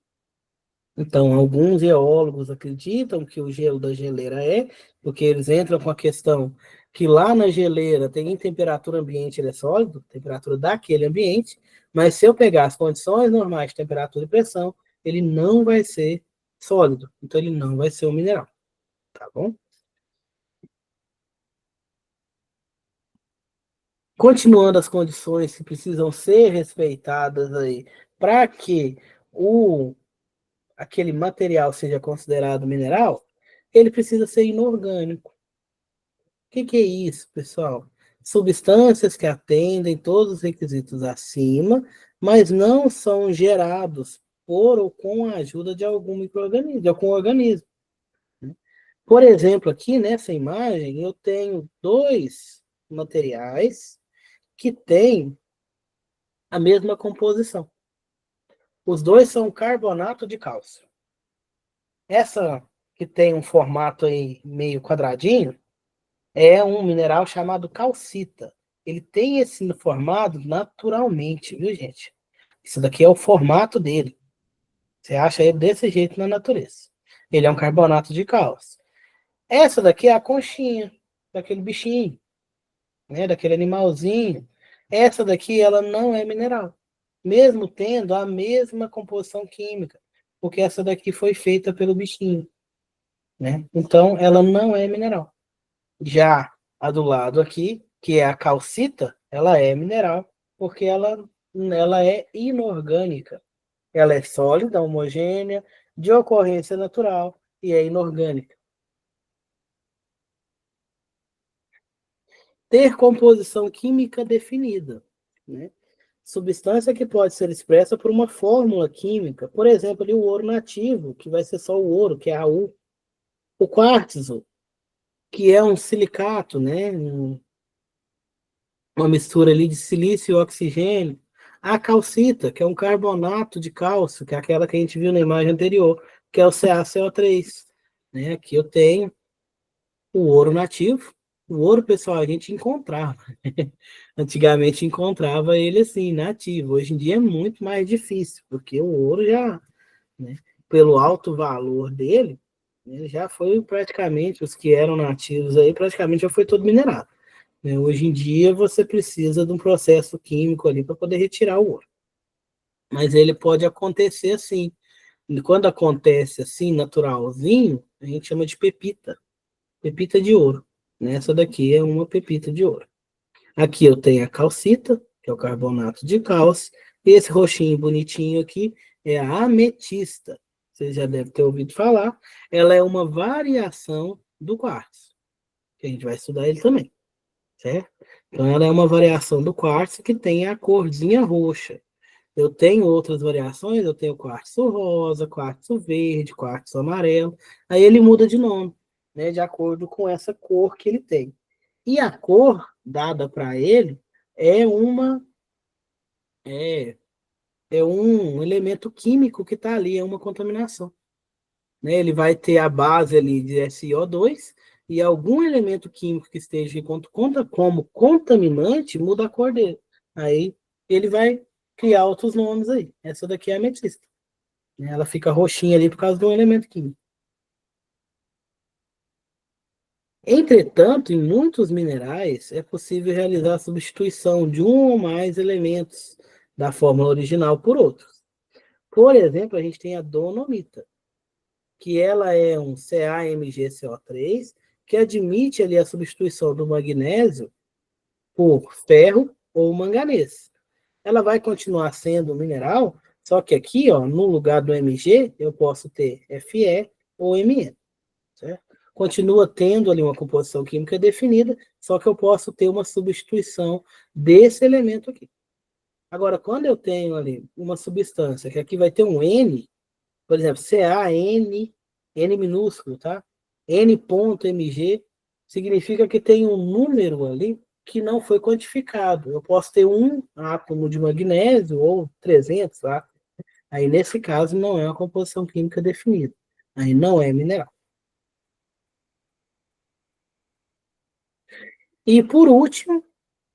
Então, alguns geólogos acreditam que o gelo da geleira é, porque eles entram com a questão que lá na geleira tem em temperatura ambiente, ele é sólido, temperatura daquele ambiente, mas se eu pegar as condições normais de temperatura e pressão, ele não vai ser sólido, então ele não vai ser um mineral, tá bom? Continuando as condições que precisam ser respeitadas aí para que aquele material seja considerado mineral, ele precisa ser inorgânico. O que é isso, pessoal? Substâncias que atendem todos os requisitos acima, mas não são gerados por ou com a ajuda de algum micro-organismo, de algum organismo. Por exemplo, aqui nessa imagem, eu tenho dois materiais que têm a mesma composição. Os dois são carbonato de cálcio. Essa que tem um formato aí meio quadradinho, é um mineral chamado calcita. Ele tem esse formato naturalmente, viu, gente? Isso daqui é o formato dele. Você acha ele desse jeito na natureza. Ele é um carbonato de cálcio. Essa daqui é a conchinha daquele bichinho, né? Daquele animalzinho. Essa daqui, ela não é mineral, mesmo tendo a mesma composição química, porque essa daqui foi feita pelo bichinho, né? Então, ela não é mineral. Já a do lado aqui, que é a calcita, ela é mineral, porque ela é inorgânica. Ela é sólida, homogênea, de ocorrência natural e é inorgânica. Ter composição química definida, né? Substância que pode ser expressa por uma fórmula química, por exemplo, ali, o ouro nativo, que vai ser só o ouro, que é AU. O quartzo, que é um silicato, né? Uma mistura ali de silício e oxigênio. A calcita, que é um carbonato de cálcio, que é aquela que a gente viu na imagem anterior, que é o CaCO3. Né? Aqui eu tenho o ouro nativo. O ouro, pessoal, a gente encontrava. Antigamente encontrava ele assim, nativo. Hoje em dia é muito mais difícil, porque o ouro já, né, pelo alto valor dele, ele já foi praticamente, os que eram nativos aí, praticamente já foi todo minerado. Né? Hoje em dia você precisa de um processo químico ali para poder retirar o ouro. Mas ele pode acontecer sim, E quando acontece assim, naturalzinho, a gente chama de pepita. Pepita de ouro. Né? Essa daqui é uma pepita de ouro. Aqui eu tenho a calcita, que é o carbonato de cálcio. E esse roxinho bonitinho aqui é a ametista. Você já deve ter ouvido falar. Ela é uma variação do quartzo, que a gente vai estudar ele também, certo? Então ela é uma variação do quartzo que tem a corzinha roxa. Eu tenho outras variações, eu tenho quartzo rosa, quartzo verde, quartzo amarelo. Aí ele muda de nome, né, de acordo com essa cor que ele tem. E a cor dada para ele é uma é, é um elemento químico que está ali, é uma contaminação. Né? Ele vai ter a base ali de SiO2 e algum elemento químico que esteja conta como contaminante muda a cor dele. Aí ele vai criar outros nomes aí. Essa daqui é a ametista. Né? Ela fica roxinha ali por causa de um elemento químico. Entretanto, em muitos minerais é possível realizar a substituição de um ou mais elementos da fórmula original por outros. Por exemplo, a gente tem a dolomita, que ela é um CaMgCO3, que admite ali a substituição do magnésio por ferro ou manganês. Ela vai continuar sendo um mineral, só que aqui, ó, no lugar do Mg, eu posso ter Fe ou Mn, certo? Continua tendo ali uma composição química definida, só que eu posso ter uma substituição desse elemento aqui. Agora, quando eu tenho ali uma substância que aqui vai ter um N, por exemplo, CaN, N minúsculo, tá? N.Mg significa que tem um número ali que não foi quantificado. Eu posso ter um átomo de magnésio ou 300 átomos. Aí, nesse caso, não é uma composição química definida. Aí não é mineral. E, por último,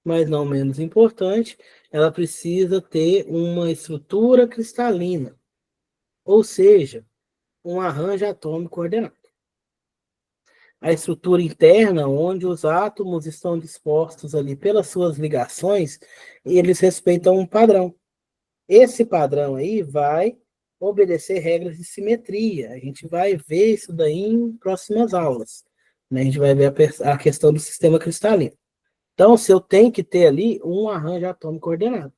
mas não menos importante, ela precisa ter uma estrutura cristalina, ou seja, um arranjo atômico ordenado. A estrutura interna, onde os átomos estão dispostos ali pelas suas ligações, eles respeitam um padrão. Esse padrão aí vai obedecer regras de simetria. A gente vai ver isso daí em próximas aulas. Né? A gente vai ver a questão do sistema cristalino. Então, se eu tenho que ter ali um arranjo atômico ordenado,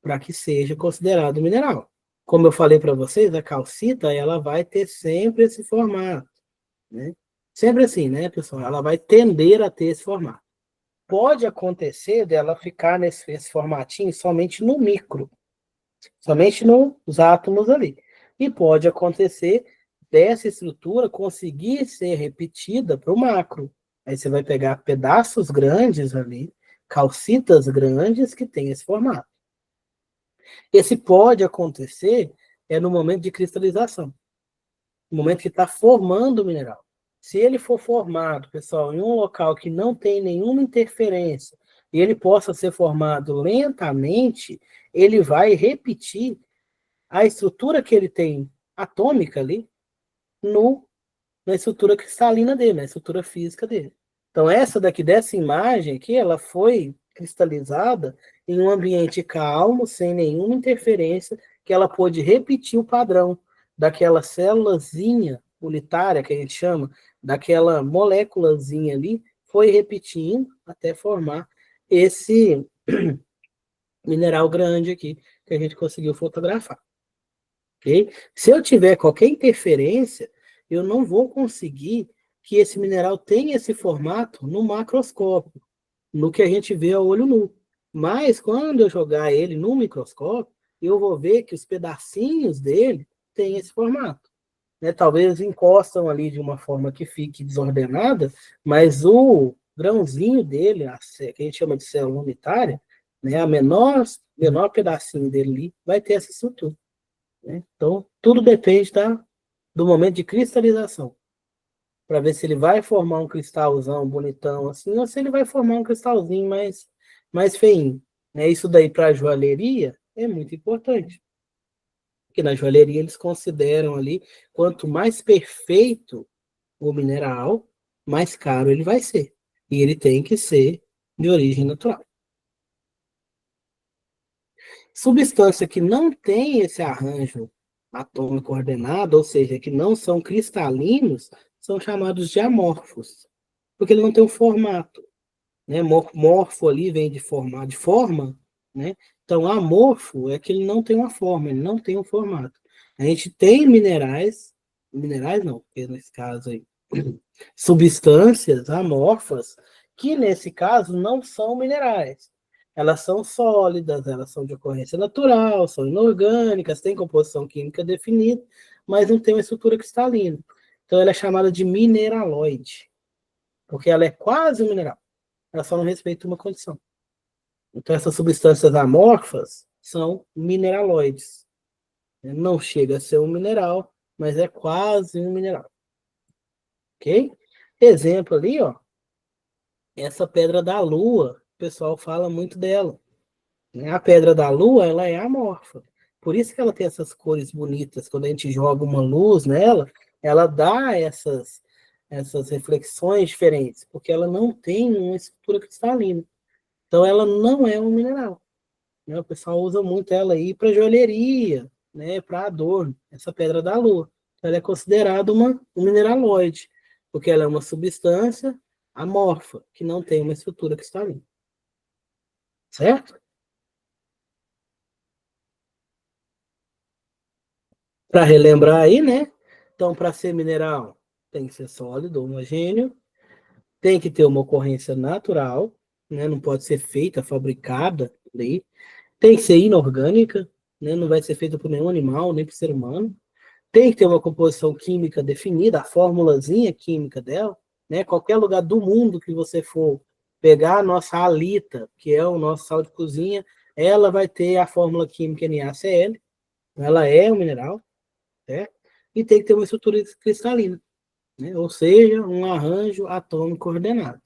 para que seja considerado mineral. Como eu falei para vocês, a calcita ela vai ter sempre esse formato. Né? Sempre assim, né, pessoal? Ela vai tender a ter esse formato. Pode acontecer dela ficar nesse formatinho somente no micro, somente nos átomos ali. E pode acontecer dessa estrutura conseguir ser repetida para o macro. Aí você vai pegar pedaços grandes ali, calcitas grandes que tem esse formato. Esse pode acontecer no momento de cristalização, no momento que está formando o mineral. Se ele for formado, pessoal, em um local que não tem nenhuma interferência e ele possa ser formado lentamente, ele vai repetir a estrutura que ele tem atômica ali na estrutura cristalina dele, na estrutura física dele. Então, essa daqui, dessa imagem aqui, ela foi cristalizada em um ambiente calmo, sem nenhuma interferência, que ela pôde repetir o padrão daquela célulazinha unitária, que a gente chama, daquela moléculazinha ali, foi repetindo até formar esse mineral grande aqui, que a gente conseguiu fotografar. Okay? Se eu tiver qualquer interferência, eu não vou conseguir que esse mineral tenha esse formato no macroscópio, no que a gente vê a olho nu. Mas quando eu jogar ele no microscópio, eu vou ver que os pedacinhos dele têm esse formato. Né? Talvez encostam ali de uma forma que fique desordenada, mas o grãozinho dele, que a gente chama de célula unitária, né? A menor pedacinho dele ali vai ter essa estrutura. Né? Então, tudo depende do momento de cristalização, para ver se ele vai formar um cristalzão bonitão assim, ou se ele vai formar um cristalzinho mais feinho. Né? Isso daí para a joalheria é muito importante, porque na joalheria eles consideram ali, quanto mais perfeito o mineral, mais caro ele vai ser. E ele tem que ser de origem natural. Substância que não tem esse arranjo atômico ordenado, ou seja, que não são cristalinos, são chamados de amorfos, porque ele não tem um formato, né? Morfo ali vem de formar, de forma, né? Então, amorfo é que ele não tem uma forma, ele não tem um formato. A gente tem minerais não, porque nesse caso aí, substâncias amorfas, que nesse caso não são minerais. Elas são sólidas, elas são de ocorrência natural, são inorgânicas, têm composição química definida, mas não tem uma estrutura cristalina. Então ela é chamada de mineraloide, porque ela é quase um mineral, ela só não respeita uma condição. Então essas substâncias amorfas são mineraloides. Não chega a ser um mineral, mas é quase um mineral. Ok? Exemplo ali, ó, essa pedra da Lua, o pessoal fala muito dela. Né? A pedra da Lua, ela é amorfa. Por isso que ela tem essas cores bonitas. Quando a gente joga uma luz nela, ela dá essas reflexões diferentes, porque ela não tem uma estrutura cristalina. Então, ela não é um mineral. Né? O pessoal usa muito ela aí para joalheria, né? Para adorno, essa pedra da Lua. Ela é considerada um mineraloide, porque ela é uma substância amorfa, que não tem uma estrutura cristalina. Certo? Para relembrar aí, né? Então, para ser mineral, tem que ser sólido, homogêneo, tem que ter uma ocorrência natural, né? Não pode ser feita, fabricada ali. Tem que ser inorgânica, né? Não vai ser feita por nenhum animal, nem por ser humano. Tem que ter uma composição química definida, a formulazinha química dela, né? Qualquer lugar do mundo que você for pegar a nossa halita, que é o nosso sal de cozinha, ela vai ter a fórmula química NaCl, ela é um mineral, certo? E tem que ter uma estrutura cristalina, né? Ou seja, um arranjo atômico ordenado.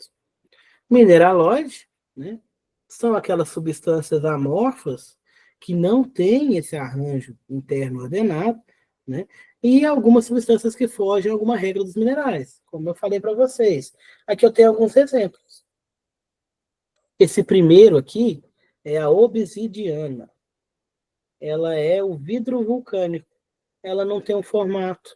Mineraloides, né? São aquelas substâncias amorfas que não têm esse arranjo interno ordenado, né? E algumas substâncias que fogem a alguma regra dos minerais, como eu falei para vocês. Aqui eu tenho alguns exemplos. Esse primeiro aqui é a obsidiana. Ela é o vidro vulcânico. Ela não tem um formato.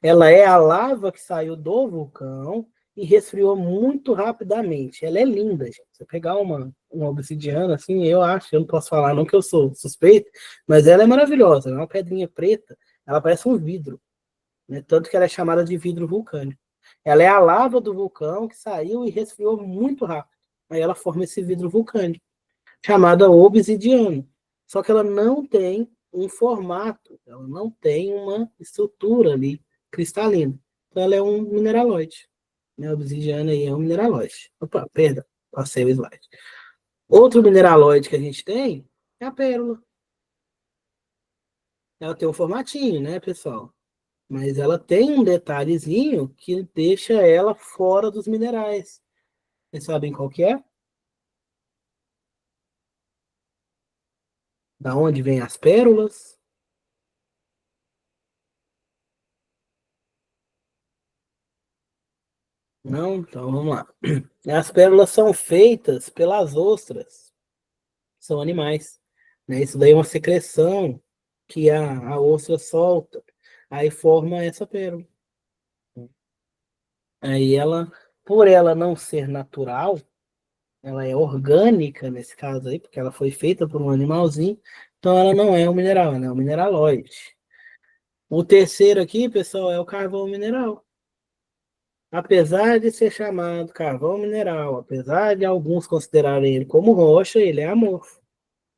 Ela é a lava que saiu do vulcão e resfriou muito rapidamente. Ela é linda, gente. Você pegar uma obsidiana, assim, eu não posso falar não que eu sou suspeito, mas ela é maravilhosa. É uma pedrinha preta, ela parece um vidro, né? Tanto que ela é chamada de vidro vulcânico. Ela é a lava do vulcão que saiu e resfriou muito rápido. Aí ela forma esse vidro vulcânico, chamada obsidiana. Só que ela não tem um formato, ela não tem uma estrutura ali cristalina. Então ela é um mineraloide. Né? A obsidiana aí é um mineraloide. Opa, perdão, passei o slide. Outro mineraloide que a gente tem é a pérola. Ela tem um formatinho, né, pessoal? Mas ela tem um detalhezinho que deixa ela fora dos minerais. Vocês sabem qual que é? Da onde vêm as pérolas? Não? Então vamos lá. As pérolas são feitas pelas ostras, são animais. Né? Isso daí é uma secreção que a ostra solta, aí forma essa pérola. Aí ela, por ela não ser natural, ela é orgânica nesse caso aí, porque ela foi feita por um animalzinho, então ela não é um mineral, ela é um mineraloide. O terceiro aqui, pessoal, é o carvão mineral. Apesar de ser chamado carvão mineral, apesar de alguns considerarem ele como rocha, ele é amorfo.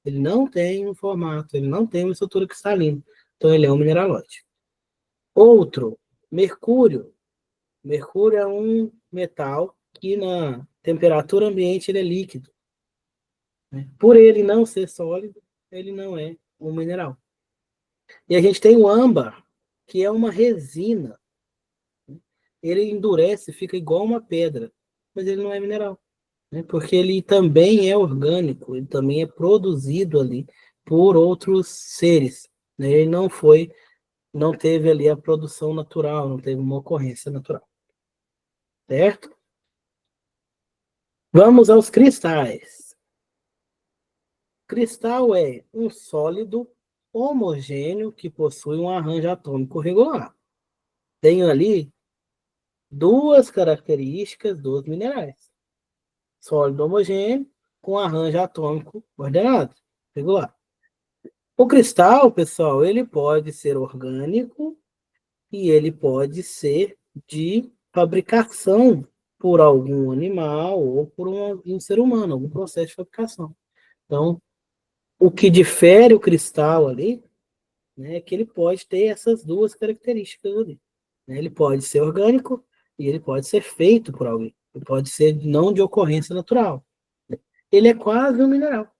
Ele não tem um formato, ele não tem uma estrutura cristalina. Então ele é um mineraloide. Outro, mercúrio. Mercúrio é um metal que na temperatura ambiente ele é líquido. Né? Por ele não ser sólido, ele não é um mineral. E a gente tem o âmbar, que é uma resina. Ele endurece, fica igual uma pedra, mas ele não é mineral. Né? Porque ele também é orgânico, ele também é produzido ali por outros seres. Né? Ele não teve ali a produção natural, não teve uma ocorrência natural. Certo? Vamos aos cristais. Cristal é um sólido homogêneo que possui um arranjo atômico regular. Tenho ali duas características dos minerais. Sólido homogêneo com arranjo atômico ordenado, regular. O cristal, pessoal, ele pode ser orgânico e ele pode ser de fabricação por algum animal ou por um ser humano, algum processo de fabricação. Então, o que difere o cristal ali, né, é que ele pode ter essas duas características ali. Né? Ele pode ser orgânico e ele pode ser feito por alguém. Ele pode ser não de ocorrência natural. Ele é quase um mineral.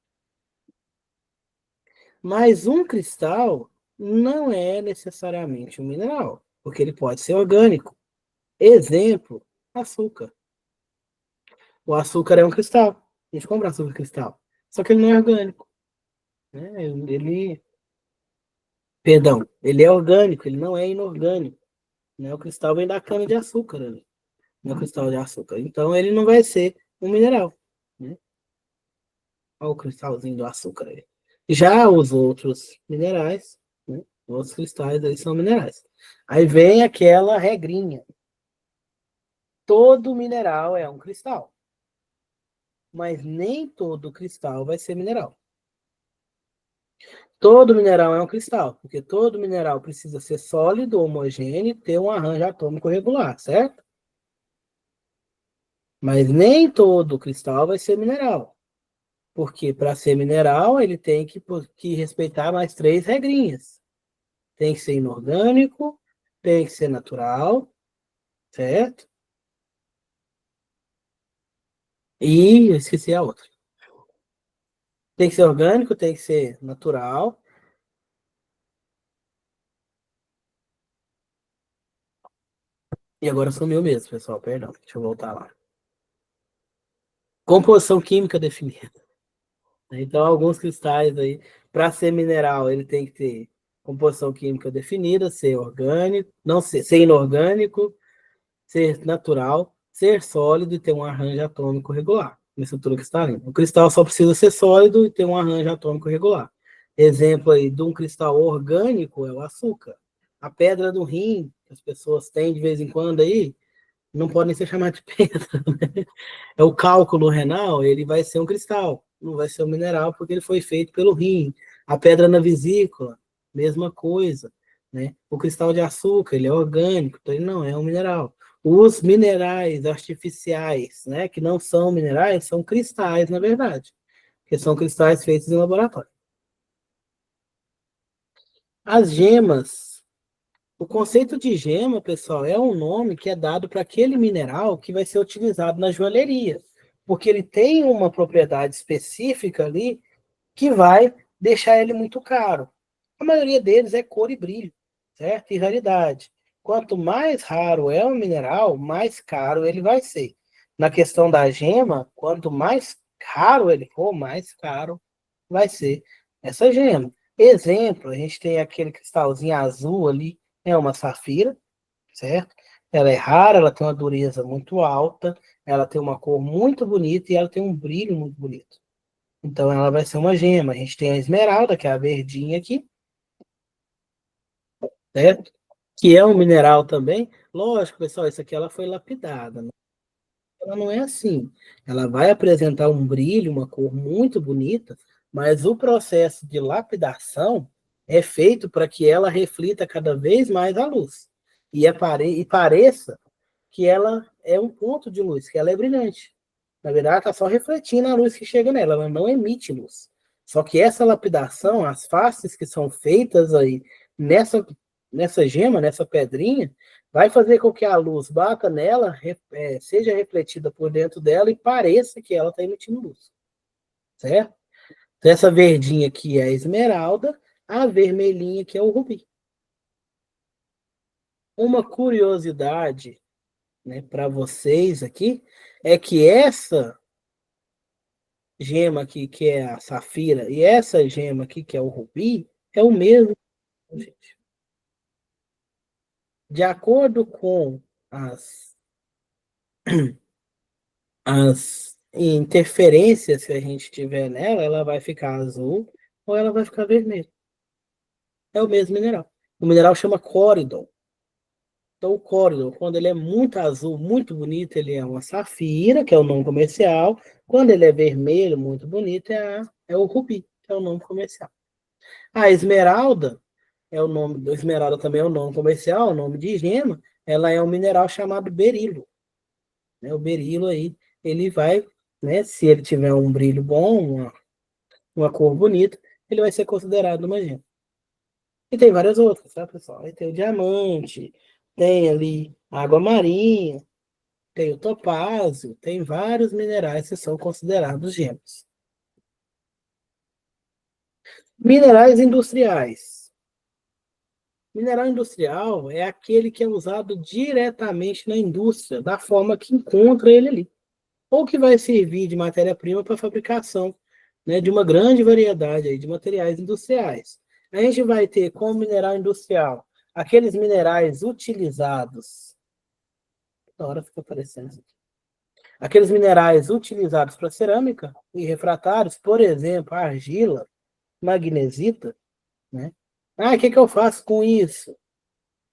Mas um cristal não é necessariamente um mineral, porque ele pode ser orgânico. Exemplo, açúcar. O açúcar é um cristal. A gente compra açúcar cristal. Só que ele não é orgânico. Né? Perdão, ele é orgânico, ele não é inorgânico. Né? O cristal vem da cana de açúcar, né? Não é cristal de açúcar. Então ele não vai ser um mineral. Né? Olha o cristalzinho do açúcar aí. Já os outros minerais, né? Os outros cristais aí são minerais. Aí vem aquela regrinha. Todo mineral é um cristal. Mas nem todo cristal vai ser mineral. Todo mineral é um cristal, porque todo mineral precisa ser sólido, homogêneo e ter um arranjo atômico regular, certo? Mas nem todo cristal vai ser mineral. Porque para ser mineral, ele tem que respeitar mais três regrinhas. Tem que ser inorgânico, tem que ser natural, certo? E eu esqueci a outra. Tem que ser orgânico, tem que ser natural. E agora sumiu mesmo, pessoal. Perdão, deixa eu voltar lá. Composição química definida. Então, alguns cristais aí, para ser mineral, ele tem que ter composição química definida, ser orgânico, não ser inorgânico, ser natural, ser sólido e ter um arranjo atômico regular na estrutura cristalina. O cristal só precisa ser sólido e ter um arranjo atômico regular. Exemplo aí de um cristal orgânico é o açúcar. A pedra do rim, que as pessoas têm de vez em quando aí, não podem ser chamadas de pedra. Né? É o cálculo renal, ele vai ser um cristal, não vai ser um mineral, porque ele foi feito pelo rim. A pedra na vesícula, mesma coisa. Né? O cristal de açúcar, ele é orgânico, então ele não é um mineral. Os minerais artificiais, né, que não são minerais, são cristais, na verdade, que são cristais feitos em laboratório. As gemas, o conceito de gema, pessoal, é um nome que é dado para aquele mineral que vai ser utilizado na joalheria, porque ele tem uma propriedade específica ali que vai deixar ele muito caro. A maioria deles é cor e brilho, certo? E raridade. Quanto mais raro é o mineral, mais caro ele vai ser. Na questão da gema, quanto mais raro ele for, mais caro vai ser essa gema. Exemplo, a gente tem aquele cristalzinho azul ali, é uma safira, certo? Ela é rara, ela tem uma dureza muito alta, ela tem uma cor muito bonita e ela tem um brilho muito bonito. Então ela vai ser uma gema. A gente tem a esmeralda, que é a verdinha aqui, certo? Que é um mineral também. Lógico, pessoal, isso aqui ela foi lapidada, né? Ela não é assim. Ela vai apresentar um brilho, uma cor muito bonita, mas o processo de lapidação é feito para que ela reflita cada vez mais a luz e pareça que ela é um ponto de luz, que ela é brilhante. Na verdade, está só refletindo a luz que chega nela, ela não emite luz. Só que essa lapidação, as faces que são feitas aí nessa gema, nessa pedrinha, vai fazer com que a luz bata nela, seja refletida por dentro dela e pareça que ela está emitindo luz. Certo? Então, essa verdinha aqui é a esmeralda, a vermelhinha que é o rubi. Uma curiosidade, né, para vocês aqui é que essa gema aqui, que é a safira, e essa gema aqui, que é o rubi, é o mesmo, gente. De acordo com as interferências que a gente tiver nela, ela vai ficar azul ou ela vai ficar vermelha. é o mesmo mineral. O mineral chama coridon. Então, o coridon, quando ele é muito azul, muito bonito, ele é uma safira, que é o nome comercial. Quando ele é vermelho, muito bonito, é o rubi, que é o nome comercial. A esmeralda, esmeralda também é o nome comercial, o nome de gema, ela é um mineral chamado berilo. Né? O berilo aí, ele vai, né, se ele tiver um brilho bom, uma cor bonita, ele vai ser considerado uma gema. E tem várias outras, tá, pessoal? Aí tem o diamante, tem ali a água marinha, tem o topázio, tem vários minerais que são considerados gemas. Minerais industriais. Mineral industrial é aquele que é usado diretamente na indústria, da forma que encontra ele ali. Ou que vai servir de matéria-prima para a fabricação, né, de uma grande variedade aí de materiais industriais. A gente vai ter como mineral industrial aqueles minerais utilizados. Na hora fica aparecendo isso aqui. Aqueles minerais utilizados para cerâmica e refratários, por exemplo, a argila, magnesita, né? Ah, o que que eu faço com isso?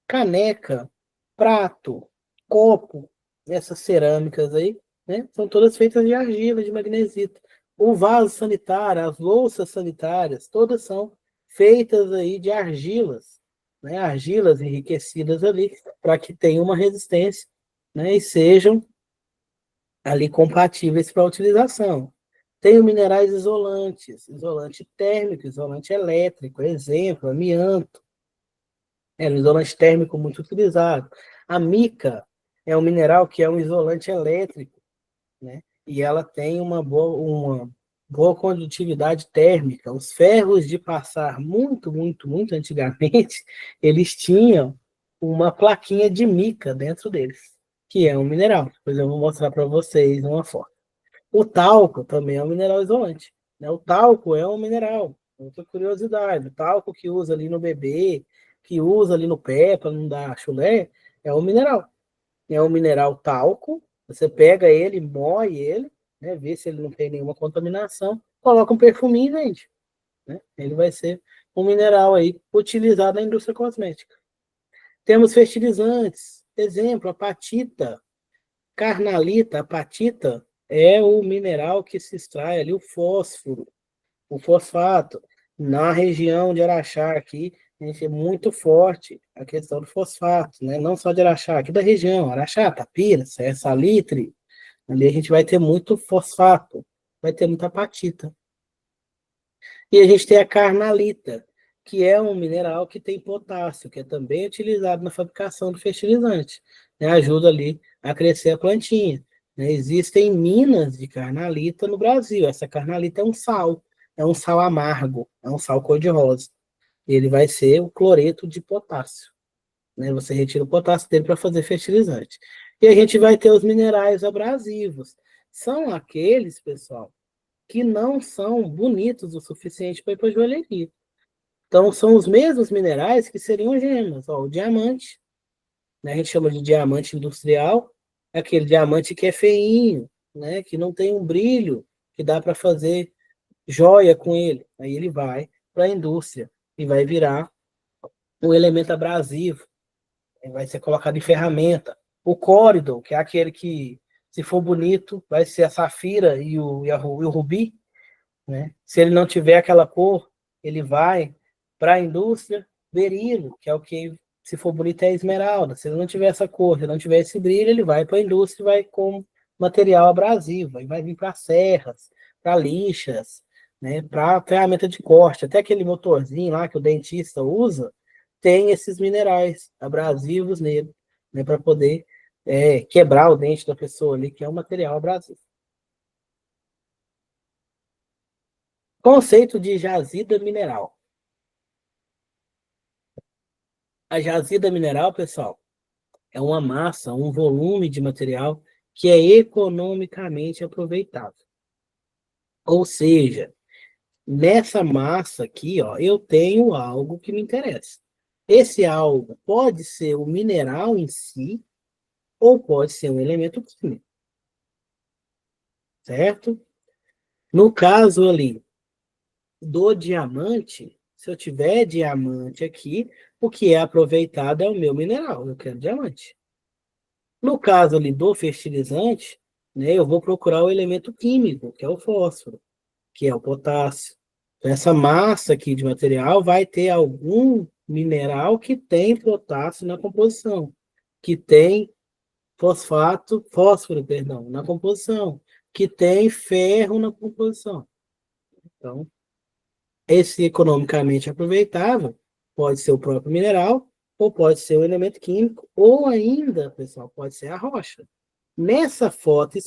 Caneca, prato, copo, essas cerâmicas aí, né? São todas feitas de argila, de magnesita. O vaso sanitário, as louças sanitárias, todas são feitas aí de argilas, né? Argilas enriquecidas ali, para que tenham uma resistência, né? E sejam ali compatíveis para a utilização. Tem os minerais isolantes, isolante térmico, isolante elétrico, exemplo, amianto. É um isolante térmico muito utilizado. A mica é um mineral que é um isolante elétrico, né? E ela tem uma boa condutividade térmica. Os ferros de passar muito antigamente, eles tinham uma plaquinha de mica dentro deles, que é um mineral. Depois eu vou mostrar para vocês uma foto. O talco também é um mineral isolante, né? O talco é um mineral, outra curiosidade. O talco que usa ali no bebê, que usa ali no pé para não dar chulé, é um mineral. É um mineral talco, você pega ele, moe ele, né? Vê se ele não tem nenhuma contaminação, coloca um perfuminho e vende. Né? Ele vai ser um mineral aí utilizado na indústria cosmética. Temos fertilizantes, exemplo, a apatita, carnalita, apatita é o mineral que se extrai ali, o fósforo, o fosfato. Na região de Araxá aqui, a gente é muito forte a questão do fosfato, né? Não só de Araxá, aqui da região, Araxá, Tapira, Salitre, ali a gente vai ter muito fosfato, vai ter muita apatita. E a gente tem a carnalita, que é um mineral que tem potássio, que é também utilizado na fabricação do fertilizante, né? Ajuda ali a crescer a plantinha. Né? Existem minas de carnalita no Brasil. Essa carnalita é um sal amargo, é um sal cor-de-rosa. Ele vai ser o cloreto de potássio. Né? Você retira o potássio dele para fazer fertilizante. E a gente vai ter os minerais abrasivos. São aqueles, pessoal, que não são bonitos o suficiente para ir para a joalheria. Então, são os mesmos minerais que seriam gemas. Ó, o diamante, né, a gente chama de diamante industrial, é aquele diamante que é feinho, né, que não tem um brilho, que dá para fazer joia com ele. Aí ele vai para a indústria e vai virar um elemento abrasivo. Ele vai ser colocado em ferramenta. O córidon, que é aquele que, se for bonito, vai ser a safira e o rubi. Né? Se ele não tiver aquela cor, ele vai para a indústria berilo, que é o que, se for bonito, é esmeralda. Se ele não tiver essa cor, se não tiver esse brilho, ele vai para a indústria e vai com material abrasivo, e vai vir para serras, para lixas, né? Para ferramenta de corte. Até aquele motorzinho lá que o dentista usa, tem esses minerais abrasivos nele, né? Para poder quebrar o dente da pessoa ali, que é um material abrasivo. Conceito de jazida mineral. A jazida mineral, pessoal, é uma massa, um volume de material que é economicamente aproveitável. Ou seja, nessa massa aqui, ó, eu tenho algo que me interessa. Esse algo pode ser o mineral em si ou pode ser um elemento químico, certo? No caso ali do diamante, Se eu tiver diamante aqui, o que é aproveitado é o meu mineral, eu quero diamante. No caso ali do fertilizante, né, eu vou procurar o elemento químico, que é o fósforo, que é o potássio. Então, essa massa aqui de material vai ter algum mineral que tem potássio na composição, que tem fósforo, perdão, na composição, que tem ferro na composição. Então, esse economicamente aproveitável pode ser o próprio mineral, ou pode ser o elemento químico, ou ainda, pessoal, pode ser a rocha. Nessa foto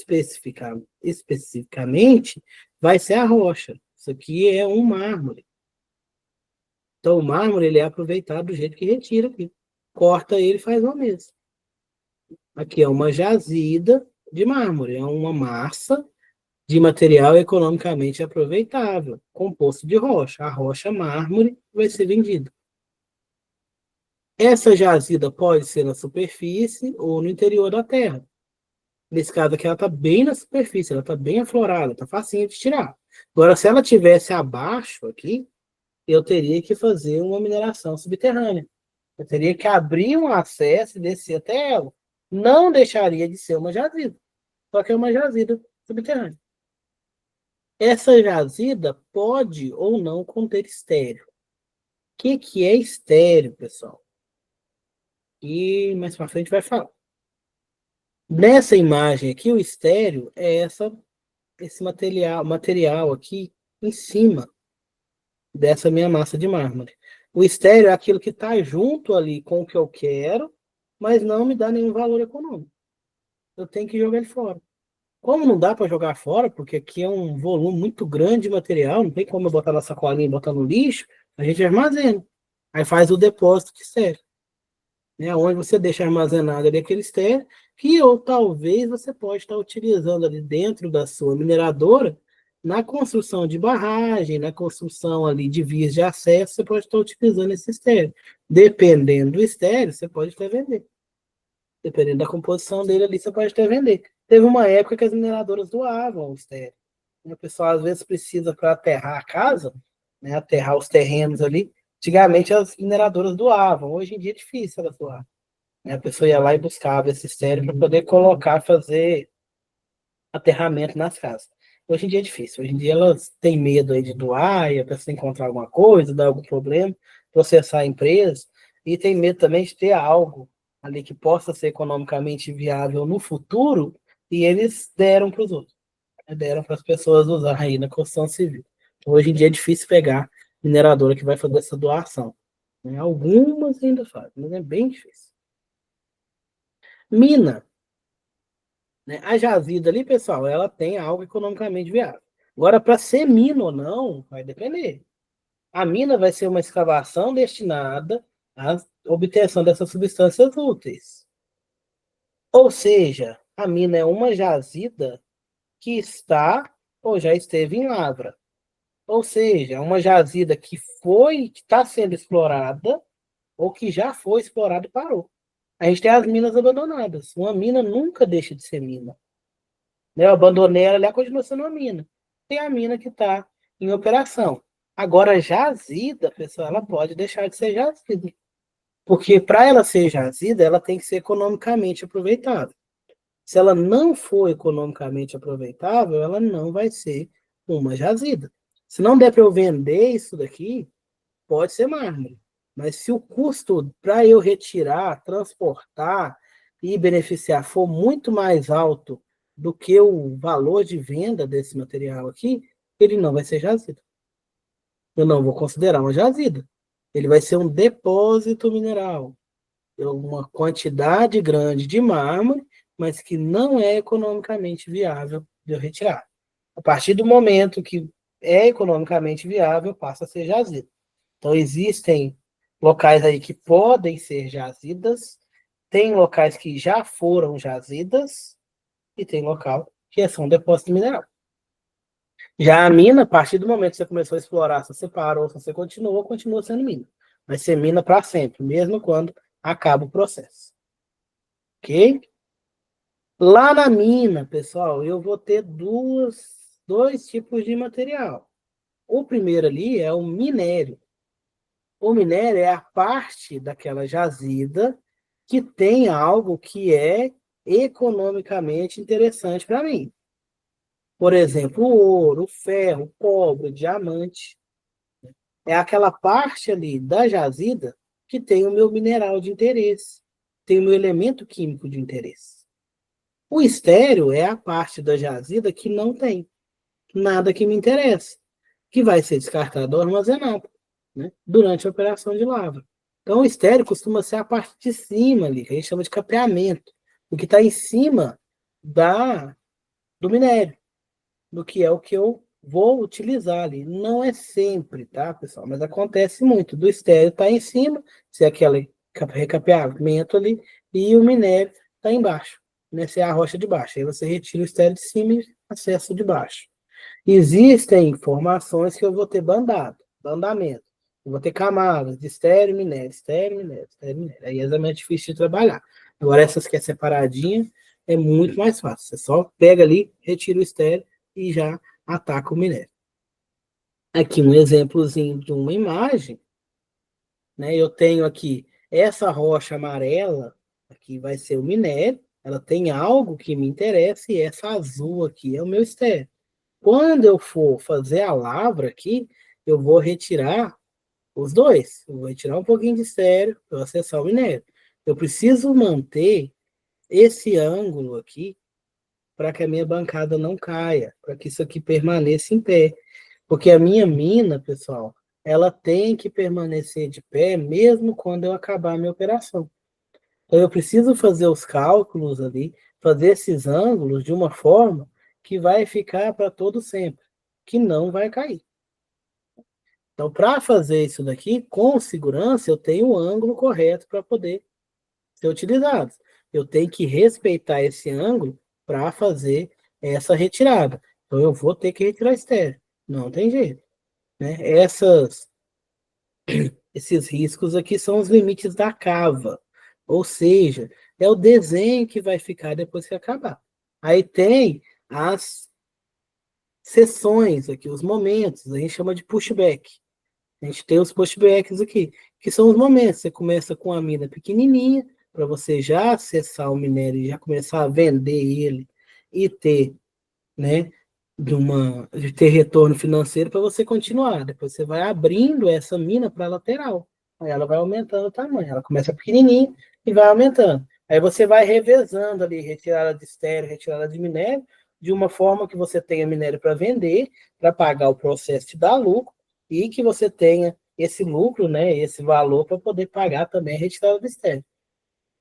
especificamente, vai ser a rocha. Isso aqui é um mármore. Então, o mármore ele é aproveitado do jeito que retira aqui. Corta ele e faz o mesmo. Aqui é uma jazida de mármore, é uma massa de material economicamente aproveitável, composto de rocha. A rocha mármore vai ser vendida. Essa jazida pode ser na superfície ou no interior da terra. Nesse caso aqui, ela está bem na superfície, ela está bem aflorada, está facinho de tirar. Agora, se ela tivesse abaixo aqui, eu teria que fazer uma mineração subterrânea. Eu teria que abrir um acesso e descer até ela. Não deixaria de ser uma jazida, só que é uma jazida subterrânea. Essa jazida pode ou não conter estéreo. O que é estéreo, pessoal? E mais para frente vai falar. Nessa imagem aqui, o estéreo é esse material aqui em cima dessa minha massa de mármore. O estéreo é aquilo que está junto ali com o que eu quero, mas não me dá nenhum valor econômico. Eu tenho que jogar ele fora. Como não dá para jogar fora, porque aqui é um volume muito grande de material, não tem como eu botar na sacolinha e botar no lixo, a gente armazena. Aí faz o depósito de estéreo, né? Onde você deixa armazenado ali aquele estéreo, que ou talvez você pode estar utilizando ali dentro da sua mineradora, na construção de barragem, na construção ali de vias de acesso, você pode estar utilizando esse estéreo. Dependendo do estéreo, você pode até vender. Dependendo da composição dele ali, você pode até vender. Teve uma época que as mineradoras doavam o estéreo. O pessoal às vezes precisa para aterrar a casa, né, aterrar os terrenos ali. Antigamente as mineradoras doavam, hoje em dia é difícil elas doar. Né? A pessoa ia lá e buscava esse estéreo para poder colocar, fazer aterramento nas casas. Hoje em dia é difícil. Hoje em dia elas têm medo aí de doar, e a pessoa encontrar alguma coisa, dar algum problema, processar a empresa, e tem medo também de ter algo ali que possa ser economicamente viável no futuro, e eles deram para os outros, né? Deram para as pessoas usar aí na construção civil. Hoje em dia é difícil pegar mineradora que vai fazer essa doação, né? Algumas ainda fazem, mas é bem difícil. Mina, né? A jazida ali, pessoal, ela tem algo economicamente viável. Agora, para ser mina ou não, vai depender. A mina vai ser uma escavação destinada à obtenção dessas substâncias úteis. Ou seja, a mina é uma jazida que está ou já esteve em lavra. Ou seja, é uma jazida que está sendo explorada ou que já foi explorada e parou. A gente tem as minas abandonadas. Uma mina nunca deixa de ser mina. Né? Eu abandonei ela, ela continua sendo uma mina. Tem a mina que está em operação. Agora, jazida, pessoal, ela pode deixar de ser jazida. Porque para ela ser jazida, ela tem que ser economicamente aproveitável. Se ela não for economicamente aproveitável, ela não vai ser uma jazida. Se não der para eu vender isso daqui, pode ser mármore. Mas se o custo para eu retirar, transportar e beneficiar for muito mais alto do que o valor de venda desse material aqui, ele não vai ser jazida. Eu não vou considerar uma jazida. Ele vai ser um depósito mineral. Uma quantidade grande de mármore, mas que não é economicamente viável de eu retirar. A partir do momento que é economicamente viável, passa a ser jazida. Então, existem locais aí que podem ser jazidas, tem locais que já foram jazidas, e tem local que é só um depósito mineral. Já a mina, a partir do momento que você começou a explorar, se você parou, se você continuou, continua sendo mina. Vai ser mina para sempre, mesmo quando acaba o processo. Ok? Lá na mina, pessoal, eu vou ter dois tipos de material. O primeiro ali é o minério. O minério é a parte daquela jazida que tem algo que é economicamente interessante para mim. Por exemplo, o ouro, o ferro, o cobre, o diamante. É aquela parte ali da jazida que tem o meu mineral de interesse, tem o meu elemento químico de interesse. O estéreo é a parte da jazida que não tem nada que me interessa, que vai ser descartado ou armazenado, né, durante a operação de lavra. Então, o estéreo costuma ser a parte de cima ali, que a gente chama de capeamento, o que está em cima do minério, do que é o que eu vou utilizar ali. Não é sempre, tá, pessoal? Mas acontece muito. Do estéreo está em cima, se é aquele recapeamento ali, e o minério está embaixo, né? Se é a rocha de baixo. Aí você retira o estéreo de cima e acessa o de baixo. Existem informações que eu vou ter bandamento. Eu vou ter camadas de estéreo, minério, estéreo, minério, estéreo, minério. Aí é mais difícil de trabalhar. Agora, essas que é separadinha, é muito mais fácil. Você só pega ali, retira o estéreo e já ataca o minério. Aqui um exemplozinho de uma imagem, né? Eu tenho aqui essa rocha amarela, aqui vai ser o minério, ela tem algo que me interessa, e essa azul aqui é o meu estéreo. Quando eu for fazer a lavra aqui, eu vou retirar os dois. Eu vou retirar um pouquinho de estéreo para acessar o minério. Eu preciso manter esse ângulo aqui para que a minha bancada não caia, para que isso aqui permaneça em pé. Porque a minha mina, pessoal, ela tem que permanecer de pé mesmo quando eu acabar a minha operação. Então eu preciso fazer os cálculos ali, fazer esses ângulos de uma forma que vai ficar para todo sempre, que não vai cair. Então, para fazer isso daqui com segurança, eu tenho o ângulo correto para poder ser utilizado. Eu tenho que respeitar esse ângulo para fazer essa retirada. Então, eu vou ter que retirar estéreo. Não tem jeito, né? Esses riscos aqui são os limites da cava. Ou seja, é o desenho que vai ficar depois que acabar. Aí tem as sessões aqui, os momentos, a gente chama de pushback. A gente tem os pushbacks aqui, que são os momentos. Você começa com a mina pequenininha, para você já acessar o minério e já começar a vender ele e ter, né, de ter retorno financeiro para você continuar. Depois você vai abrindo essa mina para lateral. Aí ela vai aumentando o tamanho. Ela começa pequenininha e vai aumentando. Aí você vai revezando ali, retirada de estéreo, retirada de minério, de uma forma que você tenha minério para vender, para pagar o processo te dar lucro, e que você tenha esse lucro, né, esse valor para poder pagar também a retirada do estéreo.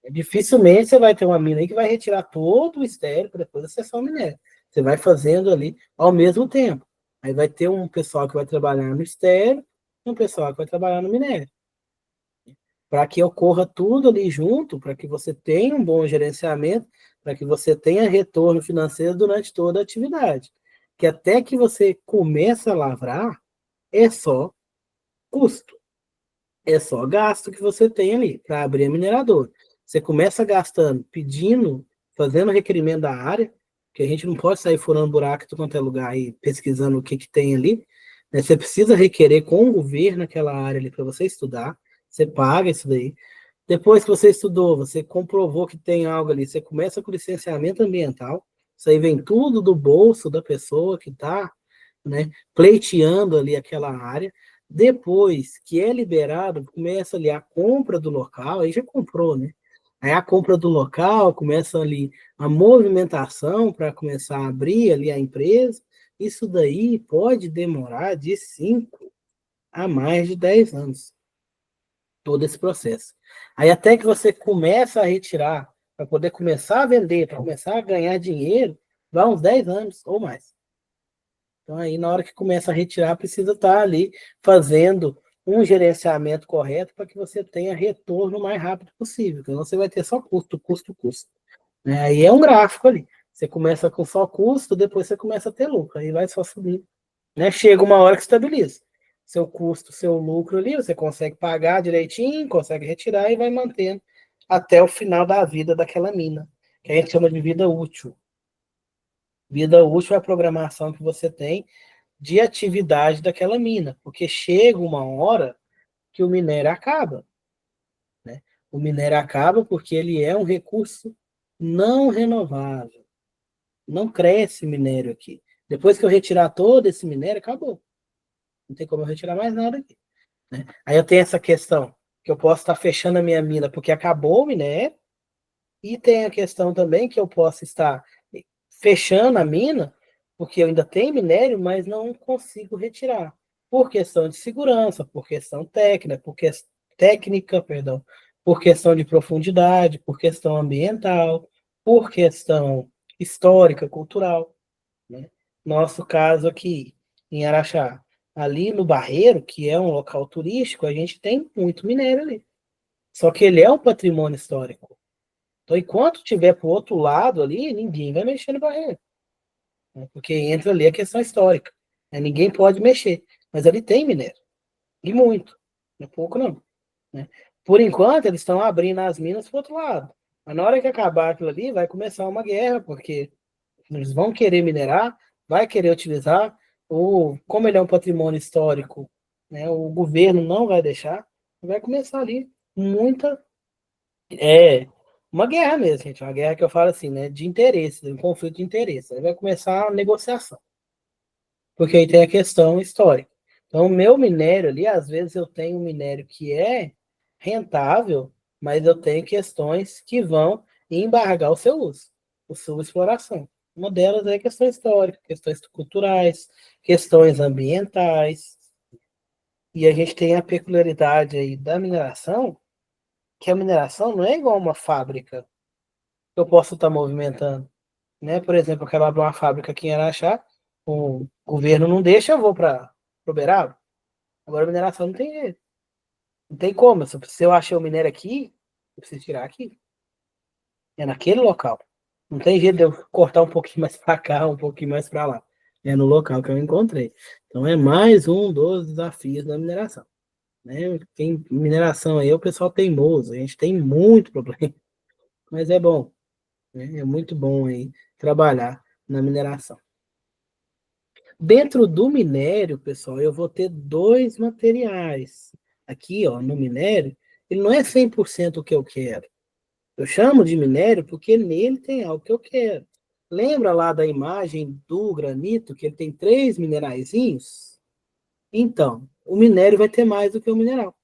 Dificilmente você vai ter uma mina aí que vai retirar todo o estéreo para depois acessar o minério. Você vai fazendo ali ao mesmo tempo. Aí vai ter um pessoal que vai trabalhar no estéreo e um pessoal que vai trabalhar no minério. Para que ocorra tudo ali junto, para que você tenha um bom gerenciamento, para que você tenha retorno financeiro durante toda a atividade. Que até que você comece a lavrar, é só custo. É só gasto que você tem ali para abrir a mineradora. Você começa gastando, pedindo, fazendo requerimento da área, que a gente não pode sair furando buraco de quanto é lugar e pesquisando o que, que tem ali. Né? Você precisa requerer com o governo aquela área ali para você estudar. Você paga isso daí. Depois que você estudou, você comprovou que tem algo ali, você começa com licenciamento ambiental. Isso aí vem tudo do bolso da pessoa que está, né, pleiteando ali aquela área. Depois que é liberado, começa ali a compra do local, aí já comprou, né? Aí a compra do local, começa ali a movimentação para começar a abrir ali a empresa. Isso daí pode demorar de 5 a mais de 10 anos, todo esse processo. Aí até que você começa a retirar, para poder começar a vender, para começar a ganhar dinheiro, vai uns 10 anos ou mais. Então, aí, na hora que começa a retirar, precisa estar ali fazendo um gerenciamento correto para que você tenha retorno o mais rápido possível, porque senão você vai ter só custo, custo, custo. Né? Aí é um gráfico ali. Você começa com só custo, depois você começa a ter lucro, aí vai só subir. Né? Chega uma hora que estabiliza. Seu custo, seu lucro ali, você consegue pagar direitinho, consegue retirar e vai mantendo até o final da vida daquela mina, que a gente chama de vida útil. Vida útil é a programação que você tem de atividade daquela mina, porque chega uma hora que o minério acaba, né? O minério acaba porque ele é um recurso não renovável. Não cresce minério aqui. Depois que eu retirar todo esse minério, acabou. Não tem como eu retirar mais nada aqui, né? Aí eu tenho essa questão que eu posso estar fechando a minha mina porque acabou o minério, e tem a questão também que eu posso estar fechando a mina porque eu ainda tenho minério, mas não consigo retirar. Por questão de segurança, por questão técnica, técnica, perdão, por questão de profundidade, por questão ambiental, por questão histórica, cultural, né? Nosso caso aqui em Araxá, ali no Barreiro, que é um local turístico, a gente tem muito minério ali. Só que ele é um patrimônio histórico. Então, enquanto tiver para o outro lado ali, ninguém vai mexer no Barreiro, né? Porque entra ali a questão histórica, né? Ninguém pode mexer. Mas ali tem minério. E muito. Não é pouco, não, né? Por enquanto, eles estão abrindo as minas para o outro lado. Mas na hora que acabar aquilo ali, vai começar uma guerra, porque eles vão querer minerar, vai querer utilizar, ou como ele é um patrimônio histórico, né, o governo não vai deixar, vai começar ali muita uma guerra mesmo, gente, uma guerra que eu falo assim, né, de interesse, um conflito de interesse. Aí vai começar a negociação, porque aí tem a questão histórica. Então, o meu minério ali, às vezes eu tenho um minério que é rentável, mas eu tenho questões que vão embargar o seu uso, a sua exploração. Uma delas é questão histórica, questões culturais, questões ambientais. E a gente tem a peculiaridade aí da mineração, que a mineração não é igual a uma fábrica que eu posso estar movimentando, né? Por exemplo, eu quero abrir uma fábrica aqui em Araxá, o governo não deixa, eu vou para Uberaba. Agora a mineração não tem jeito. Não tem como. Se eu achei o minério aqui, eu preciso tirar aqui. É naquele local. Não tem jeito de eu cortar um pouquinho mais para cá, um pouquinho mais para lá. É no local que eu encontrei. Então é mais um dos desafios da mineração, né? Tem mineração aí, o pessoal teimoso. A gente tem muito problema, mas é bom, né? É muito bom aí trabalhar na mineração. Dentro do minério, pessoal, eu vou ter dois materiais. Aqui, ó, no minério, ele não é 100% o que eu quero. Eu chamo de minério porque nele tem algo que eu quero. Lembra lá da imagem do granito, que ele tem três mineraizinhos? Então, o minério vai ter mais do que o mineral.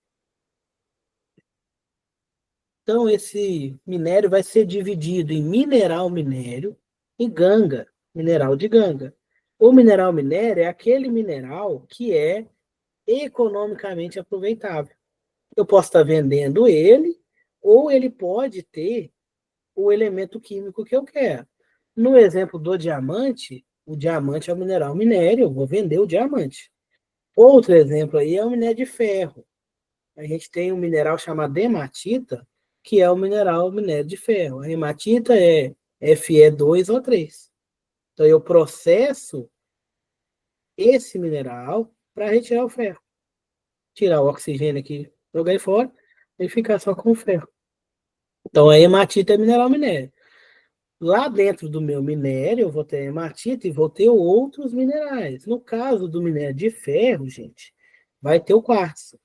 Então, esse minério vai ser dividido em mineral minério e ganga, mineral de ganga. O mineral minério é aquele mineral que é economicamente aproveitável. Eu posso estar vendendo ele, ou ele pode ter o elemento químico que eu quero. No exemplo do diamante, o diamante é o mineral minério, eu vou vender o diamante. Outro exemplo aí é o minério de ferro. A gente tem um mineral chamado hematita, que é o minério de ferro. A hematita é Fe2 ou 3. Então eu processo esse mineral para retirar o ferro. Tirar o oxigênio aqui, jogar ele fora, e ficar só com o ferro. Então a hematita é mineral minério. Lá dentro do meu minério, eu vou ter hematita e vou ter outros minerais. No caso do minério de ferro, gente, vai ter o quartzo.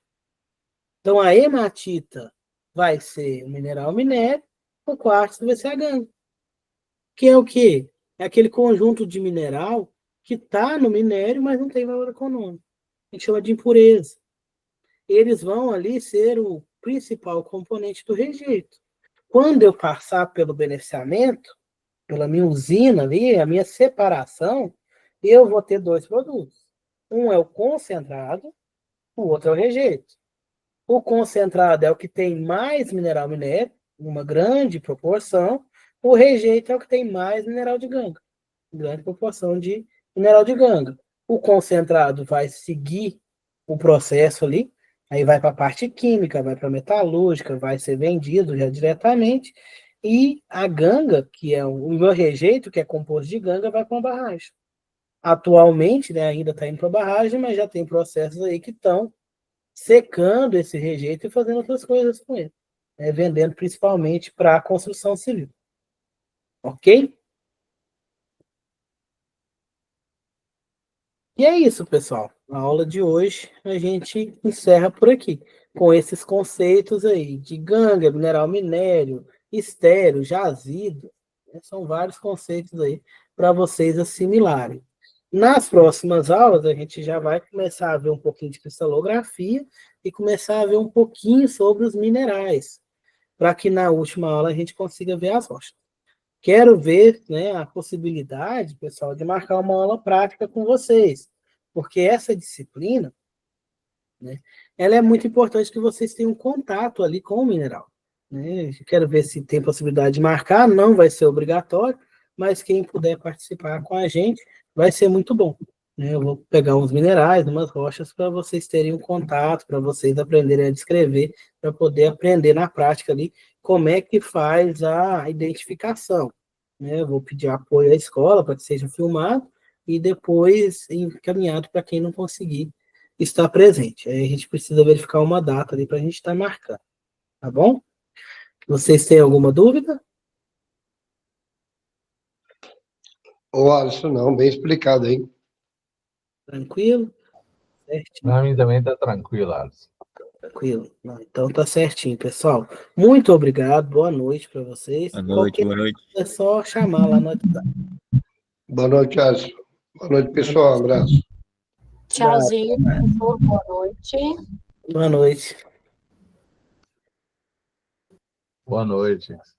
Então a hematita vai ser o mineral minério, o quartzo vai ser a ganga. Que é o quê? É aquele conjunto de mineral que está no minério, mas não tem valor econômico. A gente chama de impureza. Eles vão ali ser o principal componente do rejeito. Quando eu passar pelo beneficiamento, pela minha usina ali, a minha separação, eu vou ter dois produtos. Um é o concentrado, o outro é o rejeito. O concentrado é o que tem mais mineral minério, uma grande proporção. O rejeito é o que tem mais mineral de ganga, grande proporção de mineral de ganga. O concentrado vai seguir o processo ali, aí vai para a parte química, vai para a metalúrgica, vai ser vendido já diretamente, e a ganga, que é o meu rejeito, que é composto de ganga, vai para uma barragem. Atualmente, né, ainda está indo para a barragem, mas já tem processos aí que estão secando esse rejeito e fazendo outras coisas com ele, né, vendendo principalmente para a construção civil. Ok? E é isso, pessoal. A aula de hoje a gente encerra por aqui. com esses conceitos aí de ganga, mineral minério, estéreo, jazido, né? São vários conceitos aí para vocês assimilarem. Nas próximas aulas, a gente já vai começar a ver um pouquinho de cristalografia e começar a ver um pouquinho sobre os minerais, para que na última aula a gente consiga ver as rochas. Quero ver, né, a possibilidade, pessoal, de marcar uma aula prática com vocês, porque essa disciplina, né, ela é muito importante que vocês tenham contato ali com o mineral, né? Quero ver se tem possibilidade de marcar, não vai ser obrigatório, mas quem puder participar com a gente vai ser muito bom, né? Eu vou pegar uns minerais, umas rochas para vocês terem um contato, para vocês aprenderem a descrever, para poder aprender na prática ali como é que faz a identificação, né? Eu vou pedir apoio à escola para que seja filmado e depois encaminhado para quem não conseguir estar presente. Aí a gente precisa verificar uma data ali para a gente estar marcando, tá bom? Vocês têm alguma dúvida? Ô, Alisson, não, bem explicado, hein? Tranquilo? Certinho, Para mim também está tranquilo, Alisson. tranquilo. Não, então tá certinho, pessoal. Muito obrigado, boa noite para vocês. Boa noite, Qualquer boa noite. coisa é só chamar lá no WhatsApp. Boa noite, Alisson. Boa noite, pessoal. Um abraço. Tchauzinho, professor. Boa noite. Boa noite. Boa noite.